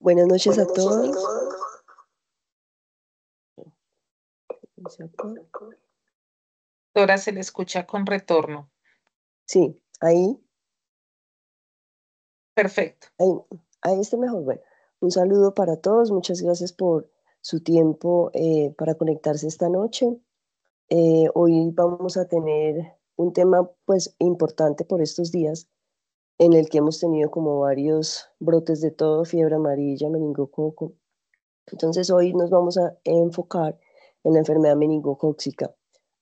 Buenas noches a todos. Doctora, se le escucha con retorno. Sí, ahí, Perfecto. ahí está mejor. Bueno, un saludo para todos. Muchas gracias por su tiempo para conectarse esta noche. Hoy vamos a tener un tema pues importante por estos días en el que hemos tenido como varios brotes de todo, fiebre amarilla, meningococo. Entonces hoy nos vamos a enfocar en la enfermedad meningocócica.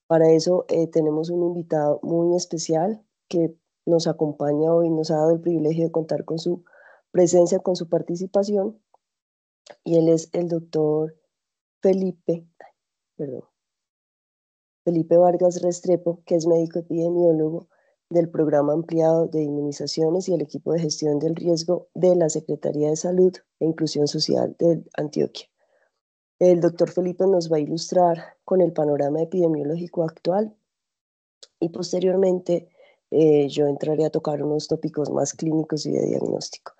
Para eso tenemos un invitado muy especial que nos acompaña hoy, nos ha dado el privilegio de contar con su presencia, con su participación, y él es el doctor Felipe, perdón, Felipe Vargas Restrepo, que es médico epidemiólogo del Programa Ampliado de Inmunizaciones y el equipo de gestión del riesgo de la Secretaría de Salud e Inclusión Social de Antioquia. El doctor Felipe nos va a ilustrar con el panorama epidemiológico actual y posteriormente yo entraré a tocar unos tópicos más clínicos y de diagnóstico.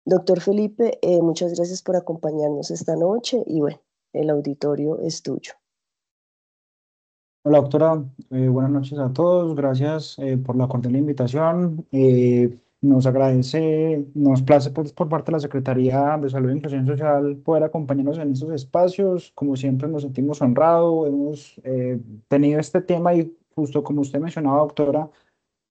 Doctor Felipe, muchas gracias por acompañarnos esta noche y bueno, el auditorio es tuyo. Hola doctora, buenas noches a todos, gracias por la cordial invitación. Nos place por parte de la Secretaría de Salud e Inclusión Social poder acompañarnos en estos espacios. Como siempre nos sentimos honrados, hemos tenido este tema y justo como usted mencionaba, doctora,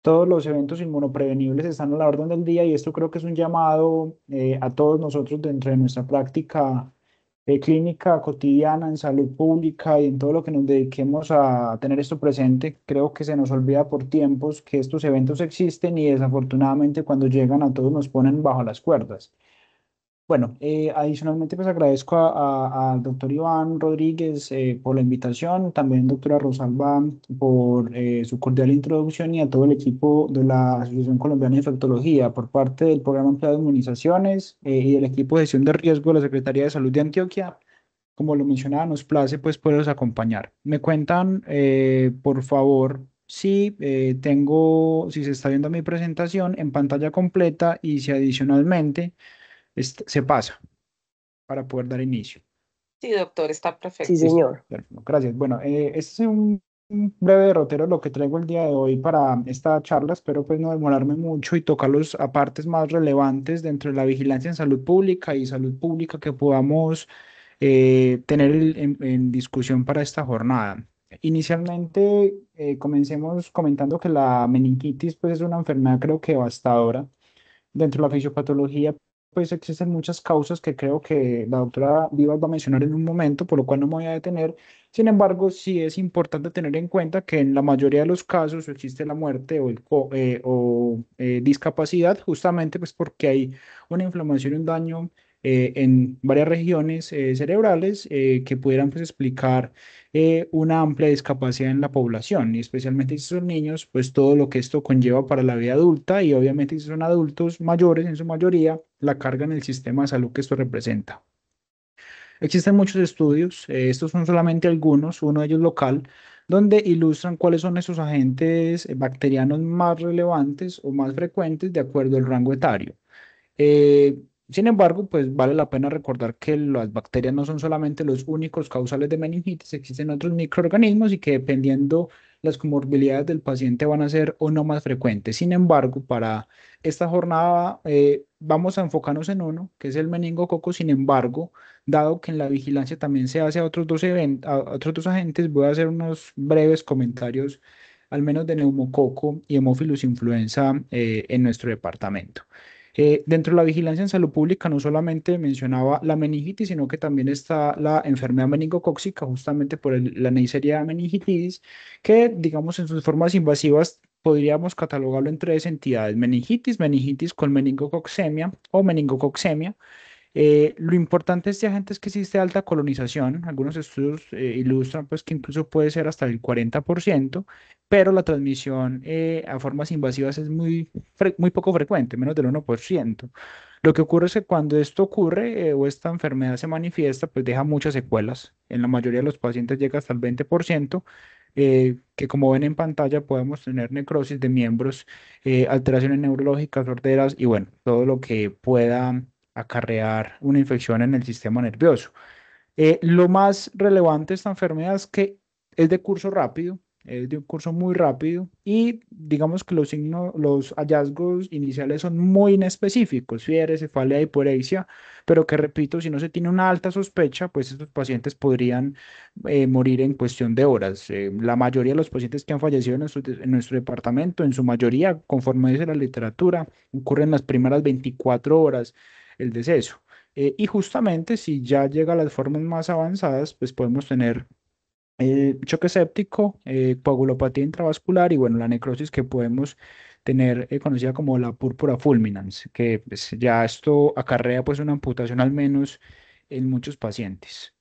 todos los eventos inmunoprevenibles están a la orden del día y esto creo que es un llamado a todos nosotros dentro de nuestra práctica clínica cotidiana en salud pública y en todo lo que nos dediquemos a tener esto presente. Creo que se nos olvida por tiempos que estos eventos existen y desafortunadamente cuando llegan a todos nos ponen bajo las cuerdas. Bueno, adicionalmente pues agradezco al doctor Iván Rodríguez por la invitación, también doctora Rosalba por su cordial introducción y a todo el equipo de la Asociación Colombiana de Infectología por parte del Programa Ampliado de Inmunizaciones y del equipo de gestión de riesgo de la Secretaría de Salud de Antioquia. Como lo mencionaba, nos place pues poderlos acompañar. Me cuentan, por favor, si se está viendo mi presentación en pantalla completa y si adicionalmente se pasa para poder dar inicio. Sí, doctor, está Sí, perfecto. Listo, señor. perfecto, gracias. Bueno, este es un breve derrotero de lo que traigo el día de hoy para esta charla. Espero pues no demorarme mucho y tocar los apartes más relevantes dentro de la vigilancia en salud pública que podamos tener en discusión para esta jornada. Inicialmente, comencemos comentando que la meningitis pues es una enfermedad creo que devastadora. Dentro de la fisiopatología, pues existen muchas causas que creo que la doctora Vivas va a mencionar en un momento, por lo cual no me voy a detener. Sin embargo, sí es importante tener en cuenta que en la mayoría de los casos existe la muerte o discapacidad, justamente pues porque hay una inflamación y un daño en varias regiones cerebrales que pudieran pues explicar una amplia discapacidad en la población y especialmente si son niños, pues todo lo que esto conlleva para la vida adulta y obviamente si son adultos mayores en su mayoría, la carga en el sistema de salud que esto representa. Existen muchos estudios, estos son solamente algunos, uno de ellos local, donde ilustran cuáles son esos agentes bacterianos más relevantes o más frecuentes de acuerdo al rango etario. Eh, Sin embargo, pues vale la pena recordar que las bacterias no son solamente los únicos causales de meningitis, existen otros microorganismos y que dependiendo las comorbilidades del paciente van a ser o no más frecuentes. Sin embargo, para esta jornada vamos a enfocarnos en uno, que es el meningococo. Sin embargo, dado que en la vigilancia también se hace a otros a otros dos agentes, voy a hacer unos breves comentarios al menos de neumococo y Haemophilus influenza en nuestro departamento. Dentro de la vigilancia en salud pública no solamente mencionaba la meningitis, sino que también está la enfermedad meningocócica, justamente por la Neisseria meningitidis, que digamos en sus formas invasivas podríamos catalogarlo en tres entidades: meningitis, meningitis con meningococcemia o meningococcemia. Lo importante de este agente es que existe alta colonización. Algunos estudios ilustran pues, que incluso puede ser hasta el 40%, pero la transmisión a formas invasivas es muy poco frecuente, menos del 1%. Lo que ocurre es que cuando esto ocurre o esta enfermedad se manifiesta, pues deja muchas secuelas. En la mayoría de los pacientes llega hasta el 20%, que como ven en pantalla podemos tener necrosis de miembros, alteraciones neurológicas, sorderas y bueno, todo lo que pueda acarrear una infección en el sistema nervioso. Lo más relevante de esta enfermedad es que es de curso rápido, es de un curso muy rápido y digamos que los signos, los hallazgos iniciales son muy inespecíficos, fiebre, cefalea, hiporexia, pero que repito, si no se tiene una alta sospecha, pues estos pacientes podrían morir en cuestión de horas. La mayoría de los pacientes que han fallecido en nuestro departamento, en su mayoría, conforme dice la literatura, ocurren en las primeras 24 horas el deceso. Y justamente si ya llega a las formas más avanzadas, pues podemos tener choque séptico, coagulopatía intravascular y bueno, la necrosis que podemos tener conocida como la púrpura fulminans, que pues, ya esto acarrea pues una amputación al menos en muchos pacientes.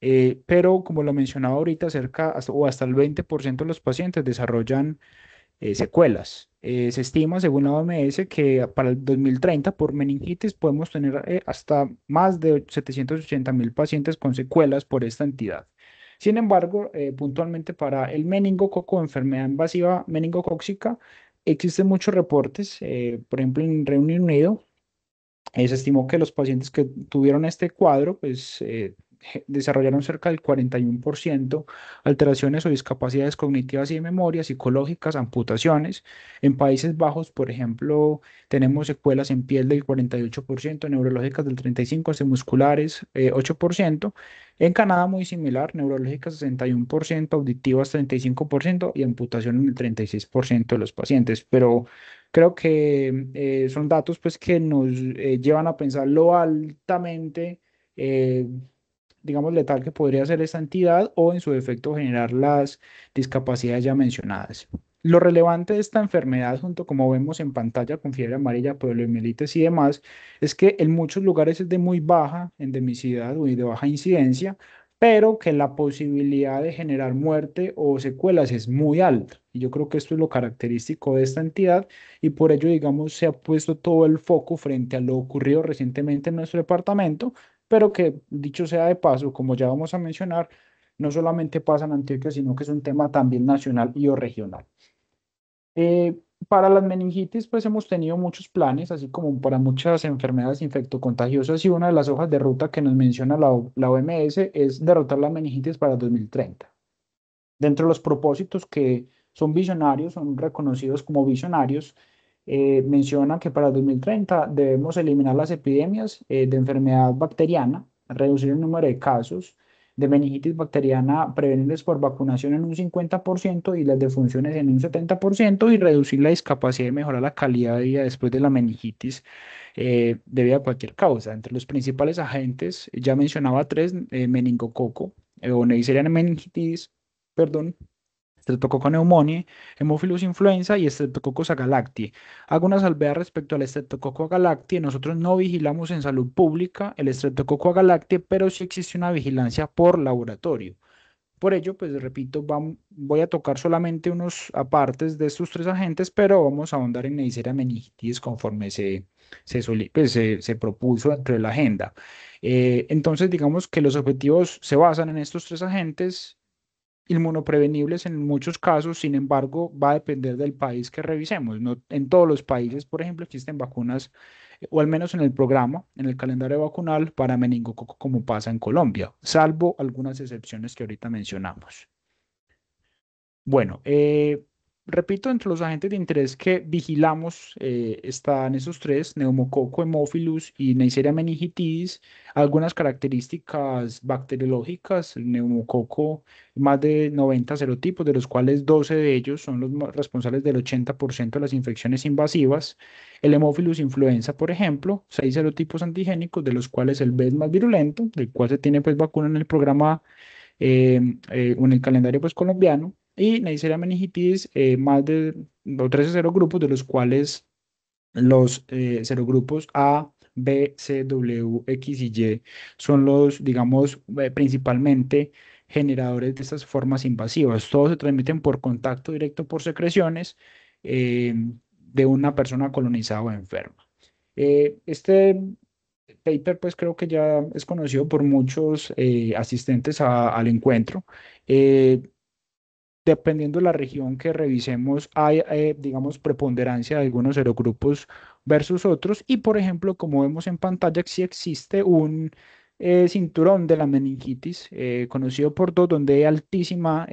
Pero como lo mencionaba ahorita, o hasta el 20% de los pacientes desarrollan secuelas. Se estima, según la OMS, que para el 2030 por meningitis podemos tener hasta más de 780.000 pacientes con secuelas por esta entidad. Sin embargo, puntualmente para el meningococo, enfermedad invasiva meningocócica, existen muchos reportes. Por ejemplo, en Reino Unido, se estimó que los pacientes que tuvieron este cuadro, pues desarrollaron cerca del 41% alteraciones o discapacidades cognitivas y de memoria, psicológicas, amputaciones. En Países Bajos, por ejemplo, tenemos secuelas en piel del 48%, neurológicas del 35%, musculares 8%. En Canadá, muy similar, neurológicas 61%, auditivas 35% y amputación en el 36% de los pacientes. Pero creo que son datos pues, que nos llevan a pensar lo altamente, eh, digamos, letal que podría ser esta entidad o en su defecto generar las discapacidades ya mencionadas. Lo relevante de esta enfermedad, junto como vemos en pantalla con fiebre amarilla, poliomielitis y demás, es que en muchos lugares es de muy baja endemicidad o de baja incidencia, pero que la posibilidad de generar muerte o secuelas es muy alta. Y yo creo que esto es lo característico de esta entidad y por ello, digamos, se ha puesto todo el foco frente a lo ocurrido recientemente en nuestro departamento, pero que, dicho sea de paso, como ya vamos a mencionar, no solamente pasa en Antioquia, sino que es un tema también nacional y o regional. Para las meningitis, pues hemos tenido muchos planes, así como para muchas enfermedades infectocontagiosas, y una de las hojas de ruta que nos menciona la OMS es derrotar la meningitis para 2030. Dentro de los propósitos que son visionarios, son reconocidos como visionarios, menciona que para 2030 debemos eliminar las epidemias de enfermedad bacteriana, reducir el número de casos de meningitis bacteriana, prevenirles por vacunación en un 50% y las defunciones en un 70% y reducir la discapacidad y mejorar la calidad de vida después de la meningitis debido a cualquier causa. Entre los principales agentes, ya mencionaba tres, meningococo o Neisseria meningitis, perdón, Streptococcus pneumoniae, Haemophilus influenza y Streptococcus agalactiae. Hago una salvedad respecto al Streptococcus agalactiae. Nosotros no vigilamos en salud pública el Streptococcus agalactiae, pero sí existe una vigilancia por laboratorio. Por ello, pues repito, voy a tocar solamente unos apartes de estos tres agentes, pero vamos a ahondar en Neisseria meningitis conforme se propuso dentro de la agenda. Entonces, digamos que los objetivos se basan en estos tres agentes inmunoprevenibles en muchos casos, sin embargo, va a depender del país que revisemos. No en todos los países, por ejemplo, existen vacunas, o al menos en el programa, en el calendario vacunal para meningococo, como pasa en Colombia, salvo algunas excepciones que ahorita mencionamos. Bueno, repito, entre los agentes de interés que vigilamos están esos tres, neumococo, hemófilus y Neisseria meningitidis. Algunas características bacteriológicas, el neumococo, más de 90 serotipos, de los cuales 12 de ellos son los responsables del 80% de las infecciones invasivas. El hemófilus influenza, por ejemplo, 6 serotipos antigénicos, de los cuales el B es más virulento, del cual se tiene pues vacuna en el programa en el calendario pues colombiano, y Neisseria meningitis, más de 13 serogrupos, de los cuales los serogrupos A, B, C, W, X y Y son los, digamos, principalmente generadores de estas formas invasivas. Todos se transmiten por contacto directo por secreciones de una persona colonizada o enferma. Este paper, pues creo que ya es conocido por muchos asistentes al encuentro. Eh, dependiendo de la región que revisemos, hay, digamos, preponderancia de algunos serogrupos versus otros. Y, por ejemplo, como vemos en pantalla, sí existe un cinturón de la meningitis, conocido por todos, donde hay altísima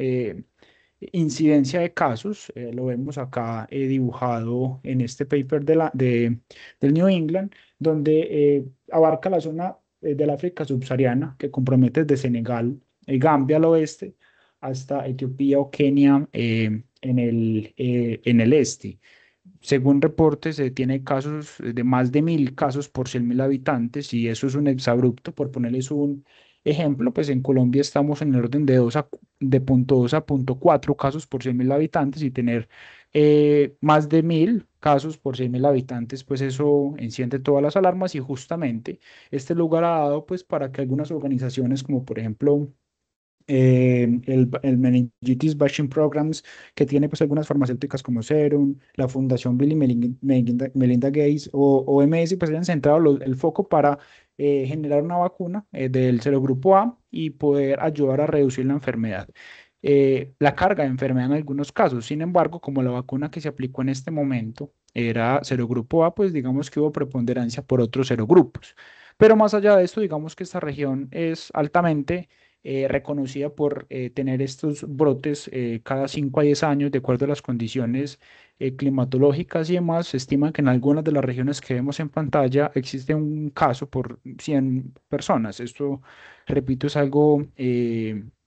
incidencia de casos. Lo vemos acá dibujado en este paper del New England, donde abarca la zona del África subsahariana, que compromete desde Senegal, Gambia al oeste, hasta Etiopía o Kenia en el este. Según reportes, se tiene casos de más de 1.000 casos por 100.000 habitantes, y eso es un exabrupto. Por ponerles un ejemplo, pues en Colombia estamos en el orden de 0,2 a 0,4 casos por 100.000 habitantes, y tener más de 1.000 casos por 100.000 habitantes, pues eso enciende todas las alarmas. Y justamente este lugar ha dado pues para que algunas organizaciones, como por ejemplo el Meningitis Vaccine Programs, que tiene pues algunas farmacéuticas como Serum, la Fundación Bill y Melinda Gates o OMS, pues hayan centrado el foco para generar una vacuna del serogrupo A y poder ayudar a reducir la enfermedad. La carga de enfermedad en algunos casos. Sin embargo, como la vacuna que se aplicó en este momento era serogrupo A, pues digamos que hubo preponderancia por otros serogrupos. Pero más allá de esto, digamos que esta región es altamente reconocida por tener estos brotes cada 5 a 10 años, de acuerdo a las condiciones climatológicas y demás. Se estima que en algunas de las regiones que vemos en pantalla existe un caso por 100 personas. Esto, repito, es algo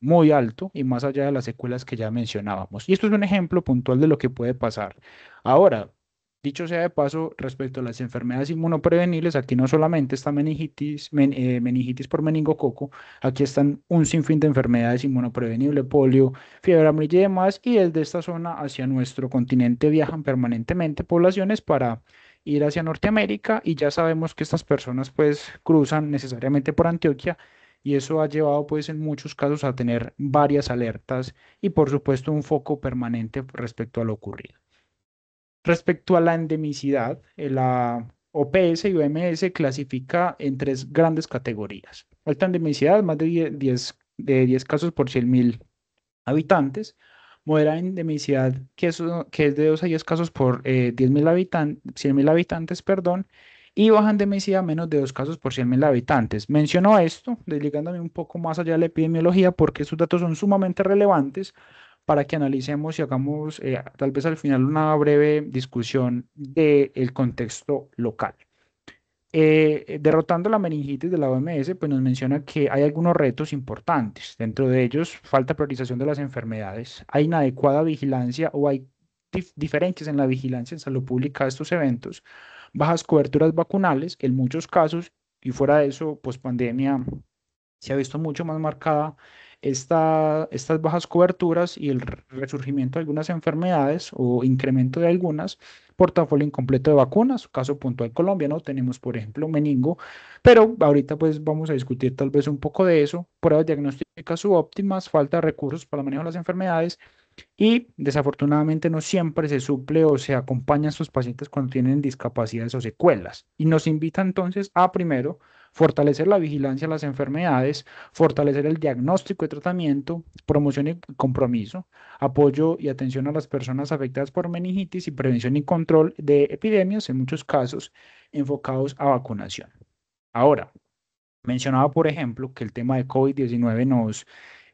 muy alto y más allá de las secuelas que ya mencionábamos. Y esto es un ejemplo puntual de lo que puede pasar. Ahora, dicho sea de paso, respecto a las enfermedades inmunoprevenibles, aquí no solamente está meningitis por meningococo. Aquí están un sinfín de enfermedades inmunoprevenibles: polio, fiebre amarilla y demás. Y desde esta zona hacia nuestro continente viajan permanentemente poblaciones para ir hacia Norteamérica, y ya sabemos que estas personas pues cruzan necesariamente por Antioquia, y eso ha llevado pues en muchos casos a tener varias alertas y por supuesto un foco permanente respecto a lo ocurrido. Respecto a la endemicidad, la OPS y OMS clasifica en tres grandes categorías. Alta endemicidad, más de 10 casos por 100.000 habitantes. Moderada endemicidad, que es de 2 a 10 casos por 10.000 habitantes, 100.000 habitantes, perdón. Y baja endemicidad, menos de 2 casos por 100.000 habitantes. Menciono esto, desligándome un poco más allá de la epidemiología, porque estos datos son sumamente relevantes para que analicemos y hagamos tal vez al final una breve discusión del contexto local. Derrotando la meningitis de la OMS, pues nos menciona que hay algunos retos importantes. Dentro de ellos, falta priorización de las enfermedades, hay inadecuada vigilancia o hay diferencias en la vigilancia en salud pública de estos eventos, bajas coberturas vacunales en muchos casos, y fuera de eso, pospandemia se ha visto mucho más marcada estas bajas coberturas y el resurgimiento de algunas enfermedades o incremento de algunas. Portafolio incompleto de vacunas, caso puntual Colombia, ¿no? Tenemos, por ejemplo, meningo, pero ahorita pues vamos a discutir tal vez un poco de eso. Pruebas diagnósticas subóptimas, falta de recursos para el manejo de las enfermedades, y desafortunadamente no siempre se suple o se acompaña a estos pacientes cuando tienen discapacidades o secuelas. Y nos invita entonces a, primero, fortalecer la vigilancia de las enfermedades, fortalecer el diagnóstico y tratamiento, promoción y compromiso, apoyo y atención a las personas afectadas por meningitis, y prevención y control de epidemias, en muchos casos enfocados a vacunación. Ahora, mencionaba, por ejemplo, que el tema de COVID-19 nos,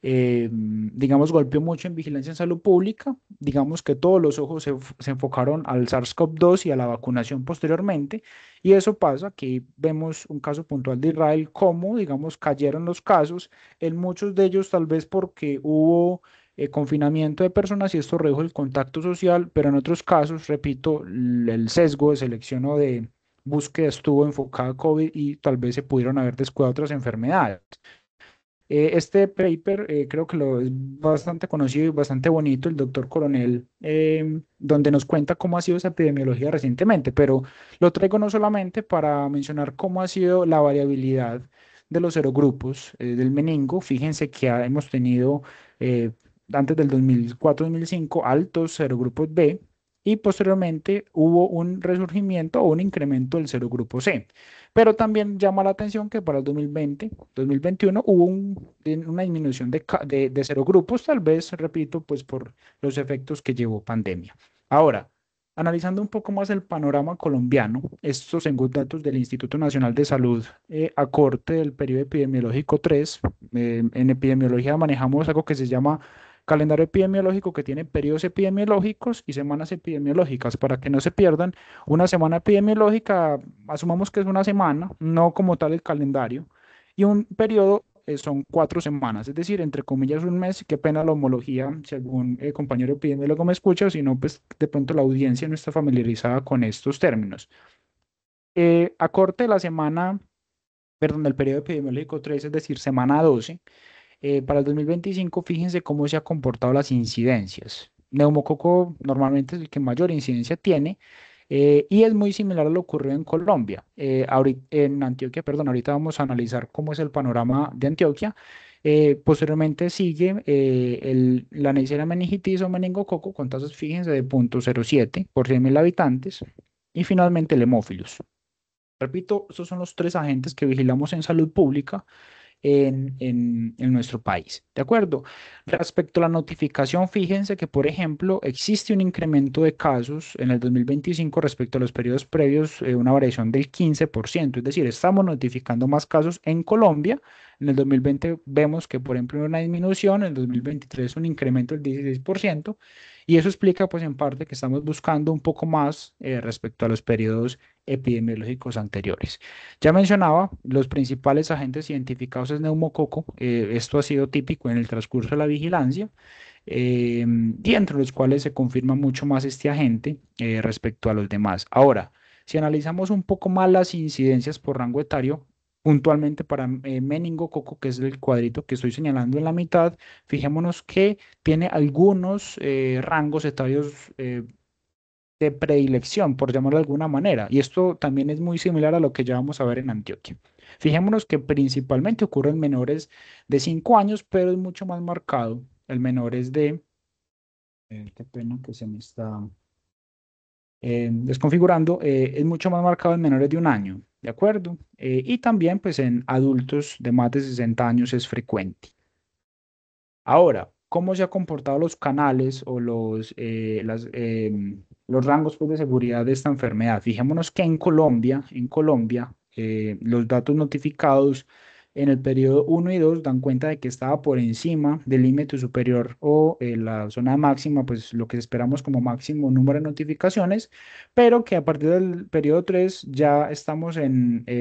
digamos, golpeó mucho en vigilancia en salud pública. Digamos que todos los ojos se enfocaron al SARS-CoV-2 y a la vacunación posteriormente. Y eso pasa que vemos un caso puntual de Israel, cómo, digamos, cayeron los casos, en muchos de ellos tal vez porque hubo confinamiento de personas y esto redujo el contacto social, pero en otros casos, repito, el sesgo de selección o de búsqueda estuvo enfocada a COVID y tal vez se pudieron haber descuidado otras enfermedades. Este paper creo que lo es bastante conocido y bastante bonito, el doctor Coronel, donde nos cuenta cómo ha sido esa epidemiología recientemente, pero lo traigo no solamente para mencionar cómo ha sido la variabilidad de los serogrupos del meningo. Fíjense que hemos tenido antes del 2004-2005 altos serogrupos B, y posteriormente hubo un resurgimiento o un incremento del serogrupo C. Pero también llama la atención que para el 2020, 2021 hubo una disminución de serogrupos, tal vez, repito, pues por los efectos que llevó pandemia. Ahora, analizando un poco más el panorama colombiano, estos según datos del Instituto Nacional de Salud, a corte del periodo epidemiológico 3, en epidemiología manejamos algo que se llama calendario epidemiológico, que tiene periodos epidemiológicos y semanas epidemiológicas, para que no se pierdan. Una semana epidemiológica, asumamos que es una semana, no como tal el calendario, y un periodo son 4 semanas, es decir, entre comillas un mes. Qué pena la homología, si algún compañero epidemiólogo me escucha, o si no, pues de pronto la audiencia no está familiarizada con estos términos. A corte de la semana, perdón, del periodo epidemiológico 3, es decir, semana 12, para el 2025, fíjense cómo se han comportado las incidencias. Neumococo normalmente es el que mayor incidencia tiene, y es muy similar a lo ocurrido en Colombia. En Antioquia, perdón, ahorita vamos a analizar cómo es el panorama de Antioquia. Posteriormente sigue la Neisseria meningitis o meningococo con tasas, fíjense, de 0.07 por 100.000 habitantes. Y finalmente el hemófilus. Repito, estos son los tres agentes que vigilamos en salud pública en nuestro país. ¿De acuerdo? Respecto a la notificación, fíjense que, por ejemplo, existe un incremento de casos en el 2025 respecto a los periodos previos, una variación del 15%, es decir, estamos notificando más casos en Colombia. En el 2020 vemos que, por ejemplo, una disminución, en el 2023 un incremento del 16%, y eso explica, pues, en parte que estamos buscando un poco más respecto a los periodos epidemiológicos anteriores. Ya mencionaba, los principales agentes identificados es neumococo. Esto ha sido típico en el transcurso de la vigilancia, y entre los cuales se confirma mucho más este agente respecto a los demás. Ahora, si analizamos un poco más las incidencias por rango etario, puntualmente para meningococo, que es el cuadrito que estoy señalando en la mitad, fijémonos que tiene algunos rangos etarios de predilección, por llamarlo de alguna manera. Y esto también es muy similar a lo que ya vamos a ver en Antioquia. Fijémonos que principalmente ocurre en menores de 5 años, pero es mucho más marcado el menores de... qué pena que se me está desconfigurando. Es mucho más marcado en menores de 1 año, ¿de acuerdo? Y también pues en adultos de más de 60 años es frecuente. Ahora, ¿cómo se han comportado los canales o los rangos, pues, de seguridad de esta enfermedad? Fijémonos que en Colombia, los datos notificados en el periodo 1 y 2 dan cuenta de que estaba por encima del límite superior o la zona máxima, pues lo que esperamos como máximo número de notificaciones, pero que a partir del periodo 3 ya estamos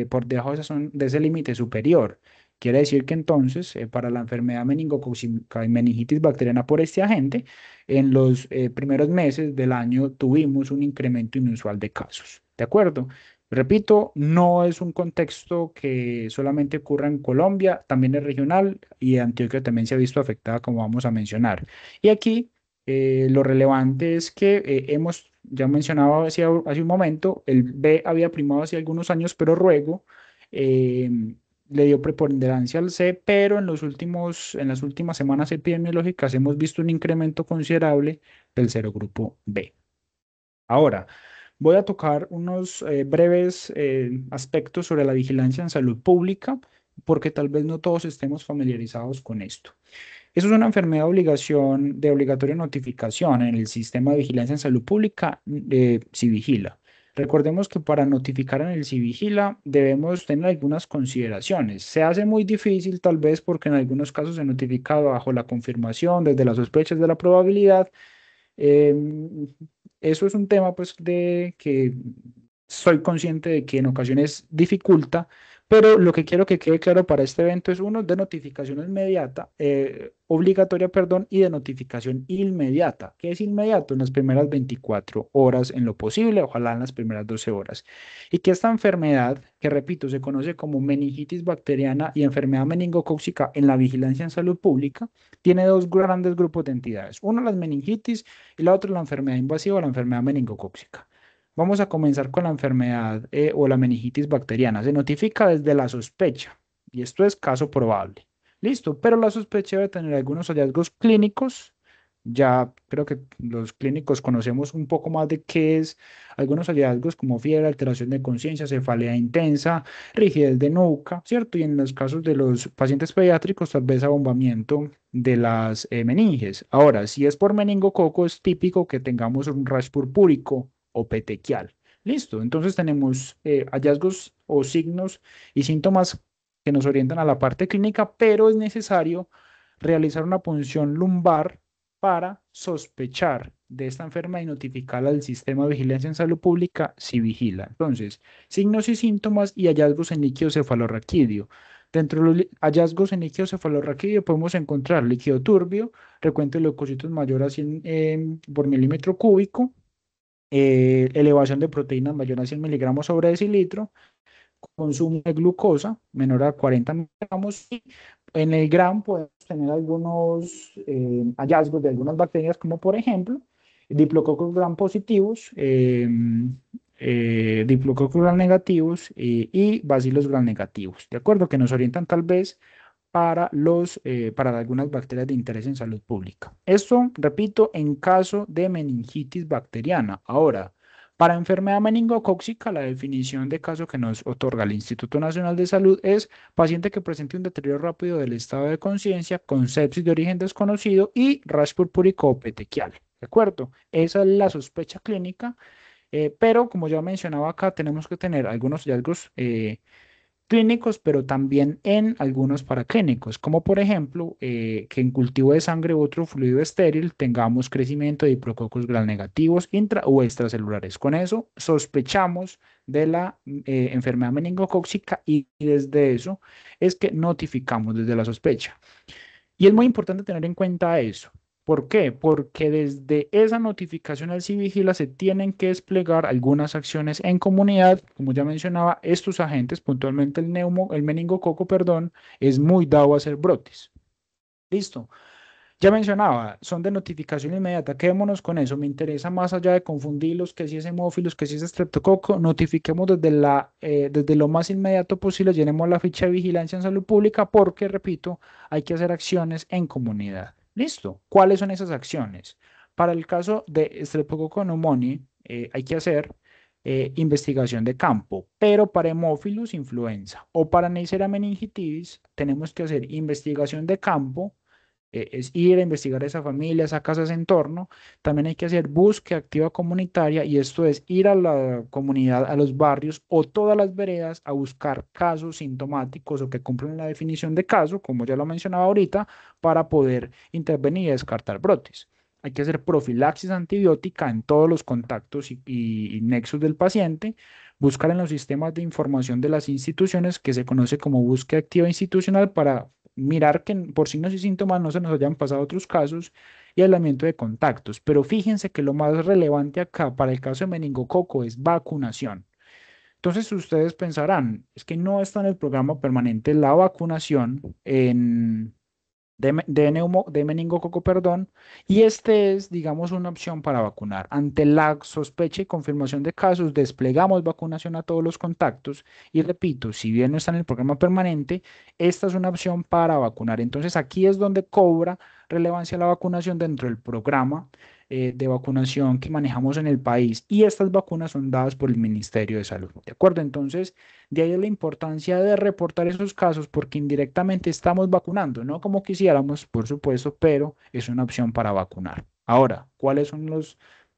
por debajo de ese límite superior. Quiere decir que entonces, para la enfermedad meningocócica y meningitis bacteriana por este agente, en los primeros meses del año tuvimos un incremento inusual de casos. ¿De acuerdo? Repito, no es un contexto que solamente ocurra en Colombia, también es regional, y Antioquia también se ha visto afectada, como vamos a mencionar. Y aquí lo relevante es que ya mencionaba hace un momento, el B había primado hace algunos años, pero luego le dio preponderancia al C, pero en las últimas semanas epidemiológicas hemos visto un incremento considerable del serogrupo B. Ahora, voy a tocar unos breves aspectos sobre la vigilancia en salud pública, porque tal vez no todos estemos familiarizados con esto. Eso es una enfermedad de obligatoria notificación en el sistema de vigilancia en salud pública, Civigila. Recordemos que para notificar en el Civigila debemos tener algunas consideraciones. Se hace muy difícil tal vez porque en algunos casos se notifica bajo la confirmación, desde las sospechas de la probabilidad. Eso es un tema, pues, de que soy consciente de que en ocasiones dificulta, pero lo que quiero que quede claro para este evento es uno de notificación inmediata, obligatoria, perdón, y de notificación inmediata. ¿Qué es inmediato? En las primeras 24 horas en lo posible, ojalá en las primeras 12 horas. Y que esta enfermedad, que repito, se conoce como meningitis bacteriana y enfermedad meningocócica en la vigilancia en salud pública, tiene dos grandes grupos de entidades. Uno, las meningitis, y la otra, la enfermedad invasiva o la enfermedad meningocócica. Vamos a comenzar con la enfermedad o la meningitis bacteriana. Se notifica desde la sospecha, y esto es caso probable. Listo, pero la sospecha debe tener algunos hallazgos clínicos Ya creo que los clínicos conocemos un poco más de qué es algunos hallazgos como fiebre, alteración de conciencia, cefalea intensa, rigidez de nuca, ¿cierto? Y en los casos de los pacientes pediátricos, tal vez abombamiento de las meninges. Ahora, si es por meningococo, es típico que tengamos un rash purpúrico o petequial. Listo, entonces tenemos hallazgos o signos y síntomas que nos orientan a la parte clínica, pero es necesario realizar una punción lumbar para sospechar de esta enfermedad y notificarla al sistema de vigilancia en salud pública si vigila. Entonces, signos y síntomas y hallazgos en líquido cefalorraquídeo. Dentro de los hallazgos en líquido cefalorraquídeo podemos encontrar líquido turbio, recuento de leucocitos mayor a 100 por milímetro cúbico, elevación de proteínas mayor a 100 miligramos sobre decilitro, consumo de glucosa menor a 40 miligramos y en el GRAM podemos tener algunos hallazgos de algunas bacterias como por ejemplo diplococos gram positivos, diplococos gram negativos y bacilos gram negativos, ¿de acuerdo? Que nos orientan tal vez para algunas bacterias de interés en salud pública. Esto, repito, en caso de meningitis bacteriana. Ahora, para enfermedad meningocócica, la definición de caso que nos otorga el Instituto Nacional de Salud es paciente que presente un deterioro rápido del estado de conciencia con sepsis de origen desconocido y rash purpúrico o petequial. ¿De acuerdo? Esa es la sospecha clínica, pero como ya mencionaba acá, tenemos que tener algunos hallazgos clínicos, pero también en algunos paraclínicos, como por ejemplo que en cultivo de sangre u otro fluido estéril tengamos crecimiento de diplococos gram negativos intra o extracelulares. Con eso sospechamos de la enfermedad meningocócica y desde eso es que notificamos desde la sospecha. Y es muy importante tener en cuenta eso. ¿Por qué? Porque desde esa notificación al Civigila se tienen que desplegar algunas acciones en comunidad. Como ya mencionaba, estos agentes, puntualmente el meningococo, perdón, es muy dado a hacer brotes. Listo. Ya mencionaba, son de notificación inmediata. Quedémonos con eso. Me interesa más allá de confundirlos, que si es hemófilos, que si es estreptococo, notifiquemos desde lo más inmediato posible, llenemos la ficha de vigilancia en salud pública porque, repito, hay que hacer acciones en comunidad. ¿Listo? ¿Cuáles son esas acciones? Para el caso de Streptococcus pneumoniae, hay que hacer investigación de campo, pero para hemófilos, influenza o para Neisseria meningitidis, tenemos que hacer investigación de campo, es ir a investigar a esa familia, esa casa, ese entorno. También hay que hacer búsqueda activa comunitaria y esto es ir a la comunidad, a los barrios o todas las veredas a buscar casos sintomáticos o que cumplen la definición de caso, como ya lo mencionaba ahorita, para poder intervenir y descartar brotes. Hay que hacer profilaxis antibiótica en todos los contactos y nexos del paciente, buscar en los sistemas de información de las instituciones que se conoce como búsqueda activa institucional para mirar que por signos y síntomas no se nos hayan pasado otros casos y aislamiento de contactos. Pero fíjense que lo más relevante acá para el caso de meningococo es vacunación. Entonces ustedes pensarán, es que no está en el programa permanente la vacunación de meningococo, perdón, y este es, digamos, una opción para vacunar. Ante la sospecha y confirmación de casos, desplegamos vacunación a todos los contactos y repito, si bien no está en el programa permanente, esta es una opción para vacunar. Entonces aquí es donde cobra relevancia la vacunación dentro del programa de vacunación que manejamos en el país y estas vacunas son dadas por el Ministerio de Salud. ¿De acuerdo? Entonces, de ahí la importancia de reportar esos casos porque indirectamente estamos vacunando, no como quisiéramos, por supuesto, pero es una opción para vacunar. Ahora, ¿cuáles son los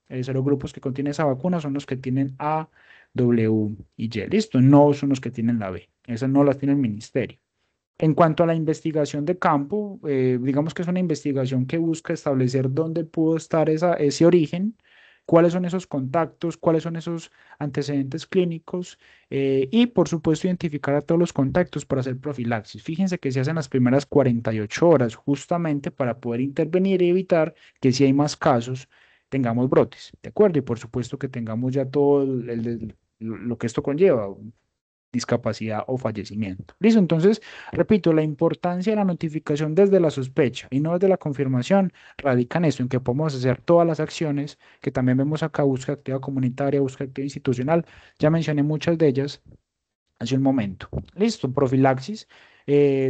serogrupos que contienen esa vacuna? Son los que tienen A, W y Y. Listo, no son los que tienen la B. Esas no las tiene el ministerio. En cuanto a la investigación de campo, digamos que es una investigación que busca establecer dónde pudo estar ese origen, cuáles son esos contactos, cuáles son esos antecedentes clínicos y, por supuesto, identificar a todos los contactos para hacer profilaxis. Fíjense que se hacen las primeras 48 horas justamente para poder intervenir y evitar que si hay más casos tengamos brotes, ¿de acuerdo? Y por supuesto que tengamos ya todo lo que esto conlleva, discapacidad o fallecimiento. Listo, entonces, repito, la importancia de la notificación desde la sospecha y no desde la confirmación radica en esto, en que podemos hacer todas las acciones que también vemos acá, búsqueda activa comunitaria, búsqueda activa institucional, ya mencioné muchas de ellas hace un momento. Listo, profilaxis.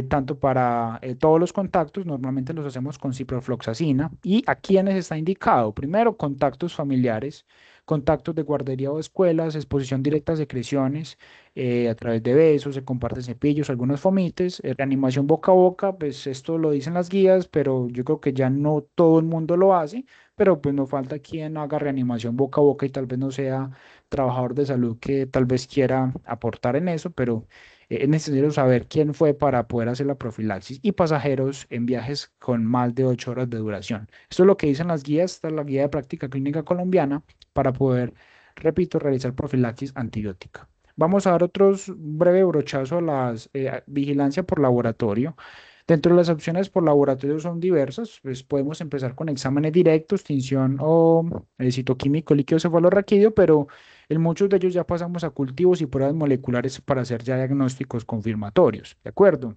tanto para todos los contactos, normalmente los hacemos con ciprofloxacina. ¿Y a quiénes está indicado? Primero, contactos familiares, contactos de guardería o escuelas, exposición directa a secreciones a través de besos, se comparten cepillos, algunos fomites, reanimación boca a boca, pues esto lo dicen las guías, pero yo creo que ya no todo el mundo lo hace, pero pues no falta quien haga reanimación boca a boca y tal vez no sea trabajador de salud que tal vez quiera aportar en eso, pero es necesario saber quién fue para poder hacer la profilaxis y pasajeros en viajes con más de 8 horas de duración. Esto es lo que dicen las guías, esta es la guía de práctica clínica colombiana para poder, repito, realizar profilaxis antibiótica. Vamos a dar otros breve brochazo a la vigilancia por laboratorio. Dentro de las opciones por laboratorio son diversas, pues podemos empezar con exámenes directos, tinción o citoquímico líquido cefalorraquídeo, pero en muchos de ellos ya pasamos a cultivos y pruebas moleculares para hacer ya diagnósticos confirmatorios, ¿de acuerdo?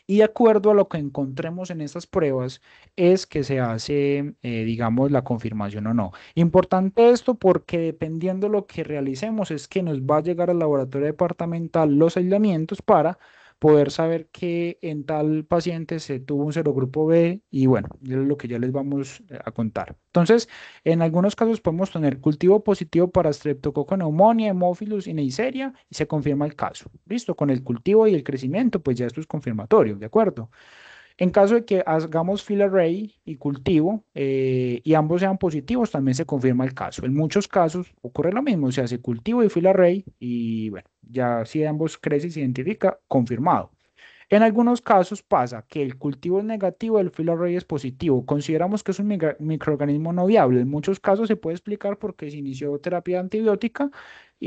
Y de acuerdo a lo que encontremos en estas pruebas es que se hace, digamos, la confirmación o no. Importante esto porque dependiendo de lo que realicemos es que nos va a llegar al laboratorio departamental los aislamientos para poder saber que en tal paciente se tuvo un serogrupo B y bueno, es lo que ya les vamos a contar. Entonces, en algunos casos podemos tener cultivo positivo para Streptococcus pneumoniae, Haemophilus y Neisseria y se confirma el caso. Listo, con el cultivo y el crecimiento, pues ya esto es confirmatorio, ¿de acuerdo? En caso de que hagamos fill array y cultivo y ambos sean positivos, también se confirma el caso. En muchos casos ocurre lo mismo, se hace cultivo y fill array y bueno, ya si ambos crecen y se identifica, confirmado. En algunos casos pasa que el cultivo es negativo, el fill array es positivo. Consideramos que es un microorganismo no viable. En muchos casos se puede explicar por qué se inició terapia antibiótica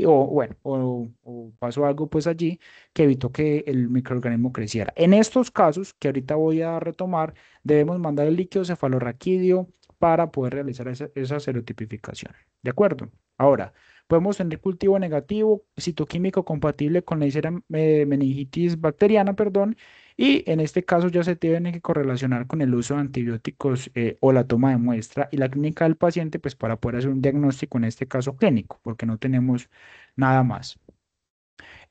o bueno, o pasó algo pues allí que evitó que el microorganismo creciera. En estos casos, que ahorita voy a retomar, debemos mandar el líquido cefalorraquídeo para poder realizar esa serotipificación. ¿De acuerdo? Ahora, podemos tener cultivo negativo, citoquímico compatible con la meningitis bacteriana, perdón, y en este caso ya se tiene que correlacionar con el uso de antibióticos o la toma de muestra y la clínica del paciente, pues para poder hacer un diagnóstico en este caso clínico, porque no tenemos nada más.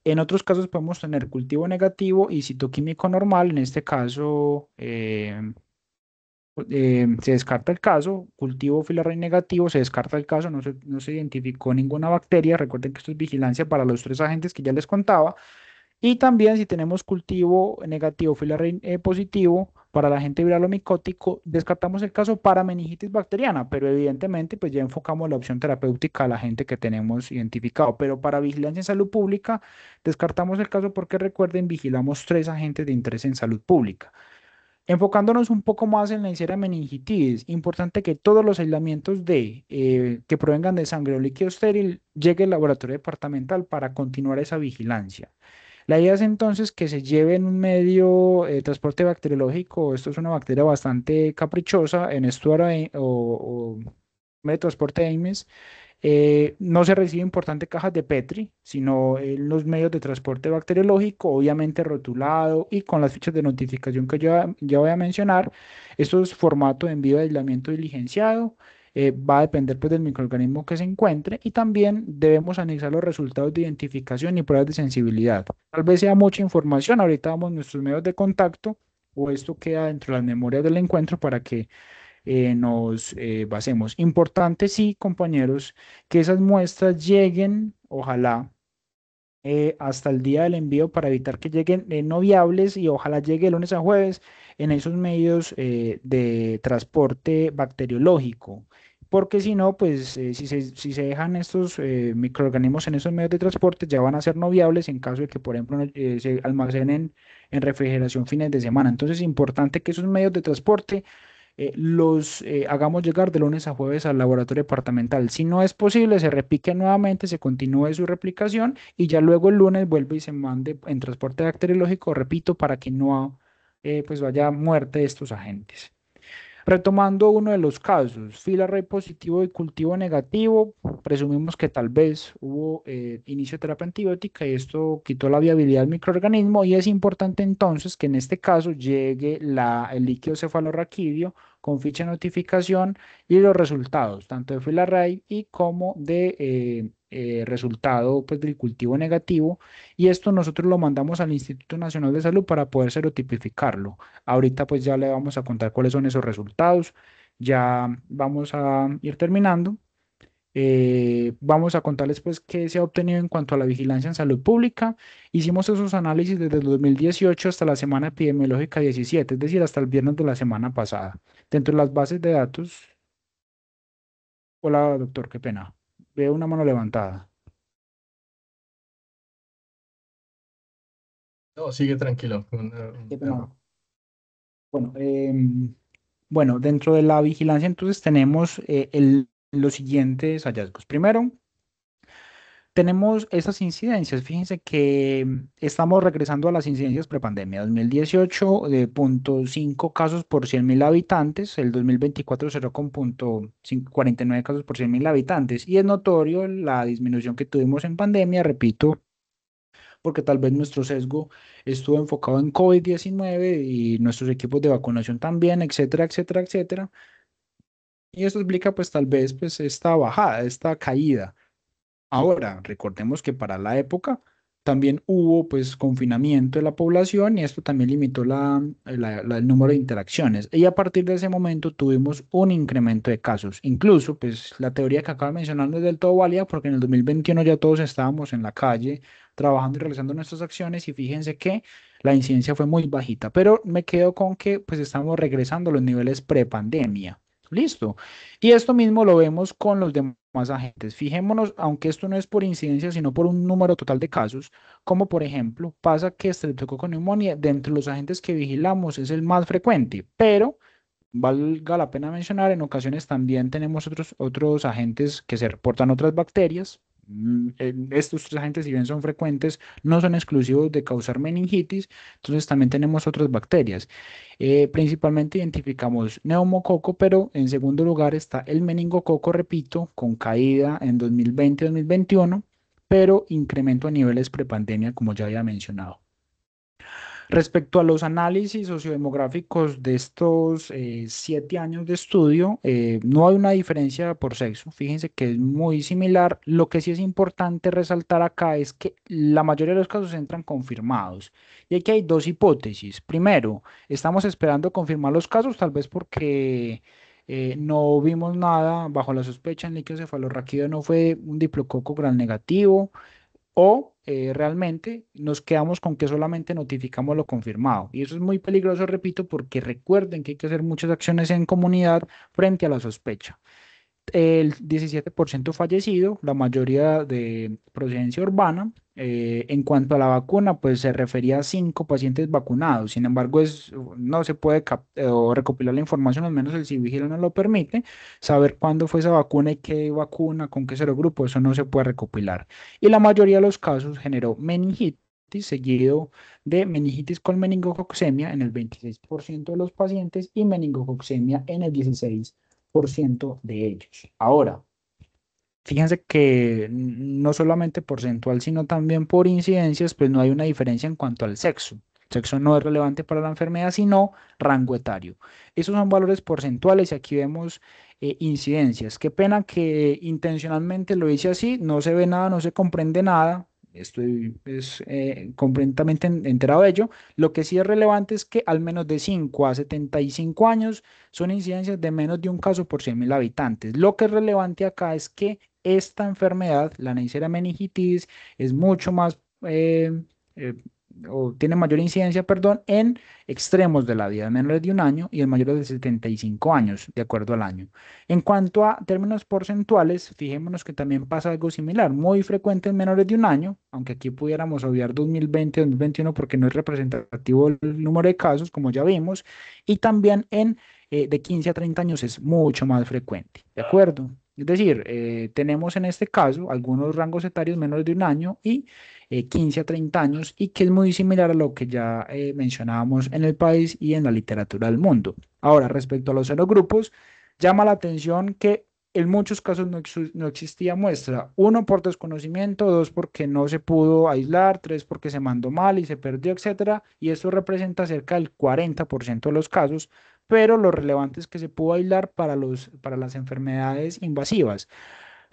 En otros casos podemos tener cultivo negativo y citoquímico normal, en este caso se descarta el caso, cultivo filarray negativo, se descarta el caso, no se identificó ninguna bacteria, recuerden que esto es vigilancia para los 3 agentes que ya les contaba, y también si tenemos cultivo negativo filarray positivo para el agente viral o micótico, descartamos el caso para meningitis bacteriana, pero evidentemente pues ya enfocamos la opción terapéutica al agente que tenemos identificado, pero para vigilancia en salud pública descartamos el caso porque recuerden, vigilamos 3 agentes de interés en salud pública. Enfocándonos un poco más en la Neisseria meningitis, importante que todos los aislamientos que provengan de sangre o líquido estéril lleguen al laboratorio departamental para continuar esa vigilancia. La idea es entonces que se lleve en un medio de transporte bacteriológico, esto es una bacteria bastante caprichosa, en estuario o medio de transporte Ames, no se reciben importantes cajas de Petri, sino en los medios de transporte bacteriológico, obviamente rotulado y con las fichas de notificación que yo ya voy a mencionar. Esto es formato de envío de aislamiento diligenciado. Va a depender pues, del microorganismo que se encuentre y también debemos anexar los resultados de identificación y pruebas de sensibilidad. Tal vez sea mucha información, ahorita damos nuestros medios de contacto o esto queda dentro de las memorias del encuentro para que nos basemos. Importante, sí, compañeros, que esas muestras lleguen, ojalá, hasta el día del envío para evitar que lleguen no viables y ojalá llegue de lunes a jueves en esos medios de transporte bacteriológico. Porque si no, pues si se dejan estos microorganismos en esos medios de transporte, ya van a ser no viables en caso de que, por ejemplo, se almacenen en refrigeración fines de semana. Entonces, es importante que esos medios de transporte los hagamos llegar de lunes a jueves al laboratorio departamental. Si no es posible, se repique nuevamente, se continúe su replicación y ya luego el lunes vuelve y se mande en transporte bacteriológico, repito, para que no pues vaya muerte de estos agentes. Retomando uno de los casos, fila red positivo y cultivo negativo, presumimos que tal vez hubo inicio de terapia antibiótica y esto quitó la viabilidad del microorganismo y es importante entonces que en este caso llegue el líquido cefalorraquídeo con ficha de notificación y los resultados, tanto de fila array y como de resultado pues, del cultivo negativo y esto nosotros lo mandamos al Instituto Nacional de Salud para poder serotipificarlo. Ahorita pues ya le vamos a contar cuáles son esos resultados. Ya vamos a ir terminando. Vamos a contarles pues qué se ha obtenido en cuanto a la vigilancia en salud pública. Hicimos esos análisis desde el 2018 hasta la semana epidemiológica 17, es decir, hasta el viernes de la semana pasada. Dentro de las bases de datos, hola doctor, qué pena. Veo una mano levantada. No, sigue tranquilo. Qué pena. Bueno, bueno, dentro de la vigilancia entonces tenemos los siguientes hallazgos. Primero, tenemos esas incidencias. Fíjense que estamos regresando a las incidencias prepandemia. 2018 de 0.5 casos por 100.000 habitantes. El 2024 cerró con 0.49 casos por 100.000 habitantes. Y es notorio la disminución que tuvimos en pandemia, repito, porque tal vez nuestro sesgo estuvo enfocado en COVID-19 y nuestros equipos de vacunación también, etcétera, etcétera, etcétera. Y esto explica pues tal vez pues esta bajada, esta caída. Ahora, recordemos que para la época también hubo pues confinamiento de la población y esto también limitó el número de interacciones. Y a partir de ese momento tuvimos un incremento de casos. Incluso pues la teoría que acabo de mencionar no es del todo válida porque en el 2021 ya todos estábamos en la calle trabajando y realizando nuestras acciones y fíjense que la incidencia fue muy bajita, pero me quedo con que pues estamos regresando a los niveles prepandemia. Listo. Y esto mismo lo vemos con los demás agentes. Fijémonos, aunque esto no es por incidencia, sino por un número total de casos, como por ejemplo pasa que Streptococcus pneumoniae, de entre los agentes que vigilamos, es el más frecuente, pero valga la pena mencionar, en ocasiones también tenemos otros agentes que se reportan otras bacterias. Estos tres agentes, si bien son frecuentes, no son exclusivos de causar meningitis, entonces también tenemos otras bacterias. Principalmente identificamos neumococo, pero en segundo lugar está el meningococo, repito, con caída en 2020-2021, pero incremento a niveles prepandemia, como ya había mencionado. Respecto a los análisis sociodemográficos de estos 7 años de estudio, no hay una diferencia por sexo. Fíjense que es muy similar. Lo que sí es importante resaltar acá es que la mayoría de los casos entran confirmados. Y aquí hay dos hipótesis. Primero, estamos esperando confirmar los casos, tal vez porque no vimos nada bajo la sospecha en líquido cefalorraquídeo, no fue un diplococo gram negativo o realmente nos quedamos con que solamente notificamos lo confirmado. Y eso es muy peligroso, repito, porque recuerden que hay que hacer muchas acciones en comunidad frente a la sospecha. El 17% fallecido, la mayoría de procedencia urbana. En cuanto a la vacuna, pues se refería a 5 pacientes vacunados. Sin embargo, no se puede o recopilar la información, al menos el Civigila no lo permite, saber cuándo fue esa vacuna y qué vacuna, con qué serogrupo, eso no se puede recopilar. Y la mayoría de los casos generó meningitis seguido de meningitis con meningococcemia en el 26% de los pacientes y meningococcemia en el 16% de ellos. Ahora, fíjense que no solamente porcentual, sino también por incidencias, pues no hay una diferencia en cuanto al sexo. El sexo no es relevante para la enfermedad, sino rango etario. Esos son valores porcentuales y aquí vemos incidencias. Qué pena que intencionalmente lo hice así, no se ve nada, no se comprende nada. Estoy completamente enterado de ello. Lo que sí es relevante es que al menos de 5 a 75 años son incidencias de menos de un caso por 100.000 habitantes. Lo que es relevante acá es que esta enfermedad, la Neisseria meningitis, es mucho más, eh, o tiene mayor incidencia, perdón, en extremos de la vida, menores de un año y en mayores de 75 años, de acuerdo al año. En cuanto a términos porcentuales, fijémonos que también pasa algo similar, muy frecuente en menores de un año, aunque aquí pudiéramos obviar 2020-2021 porque no es representativo el número de casos, como ya vimos, y también en de 15 a 30 años es mucho más frecuente, ¿de acuerdo? Es decir, tenemos en este caso algunos rangos etarios menores de un año y 15 a 30 años y que es muy similar a lo que ya mencionábamos en el país y en la literatura del mundo. Ahora, respecto a los serogrupos, llama la atención que en muchos casos no existía muestra. Uno, por desconocimiento, dos, porque no se pudo aislar, tres, porque se mandó mal y se perdió, etcétera. Y esto representa cerca del 40% de los casos, pero lo relevante es que se pudo aislar para las enfermedades invasivas.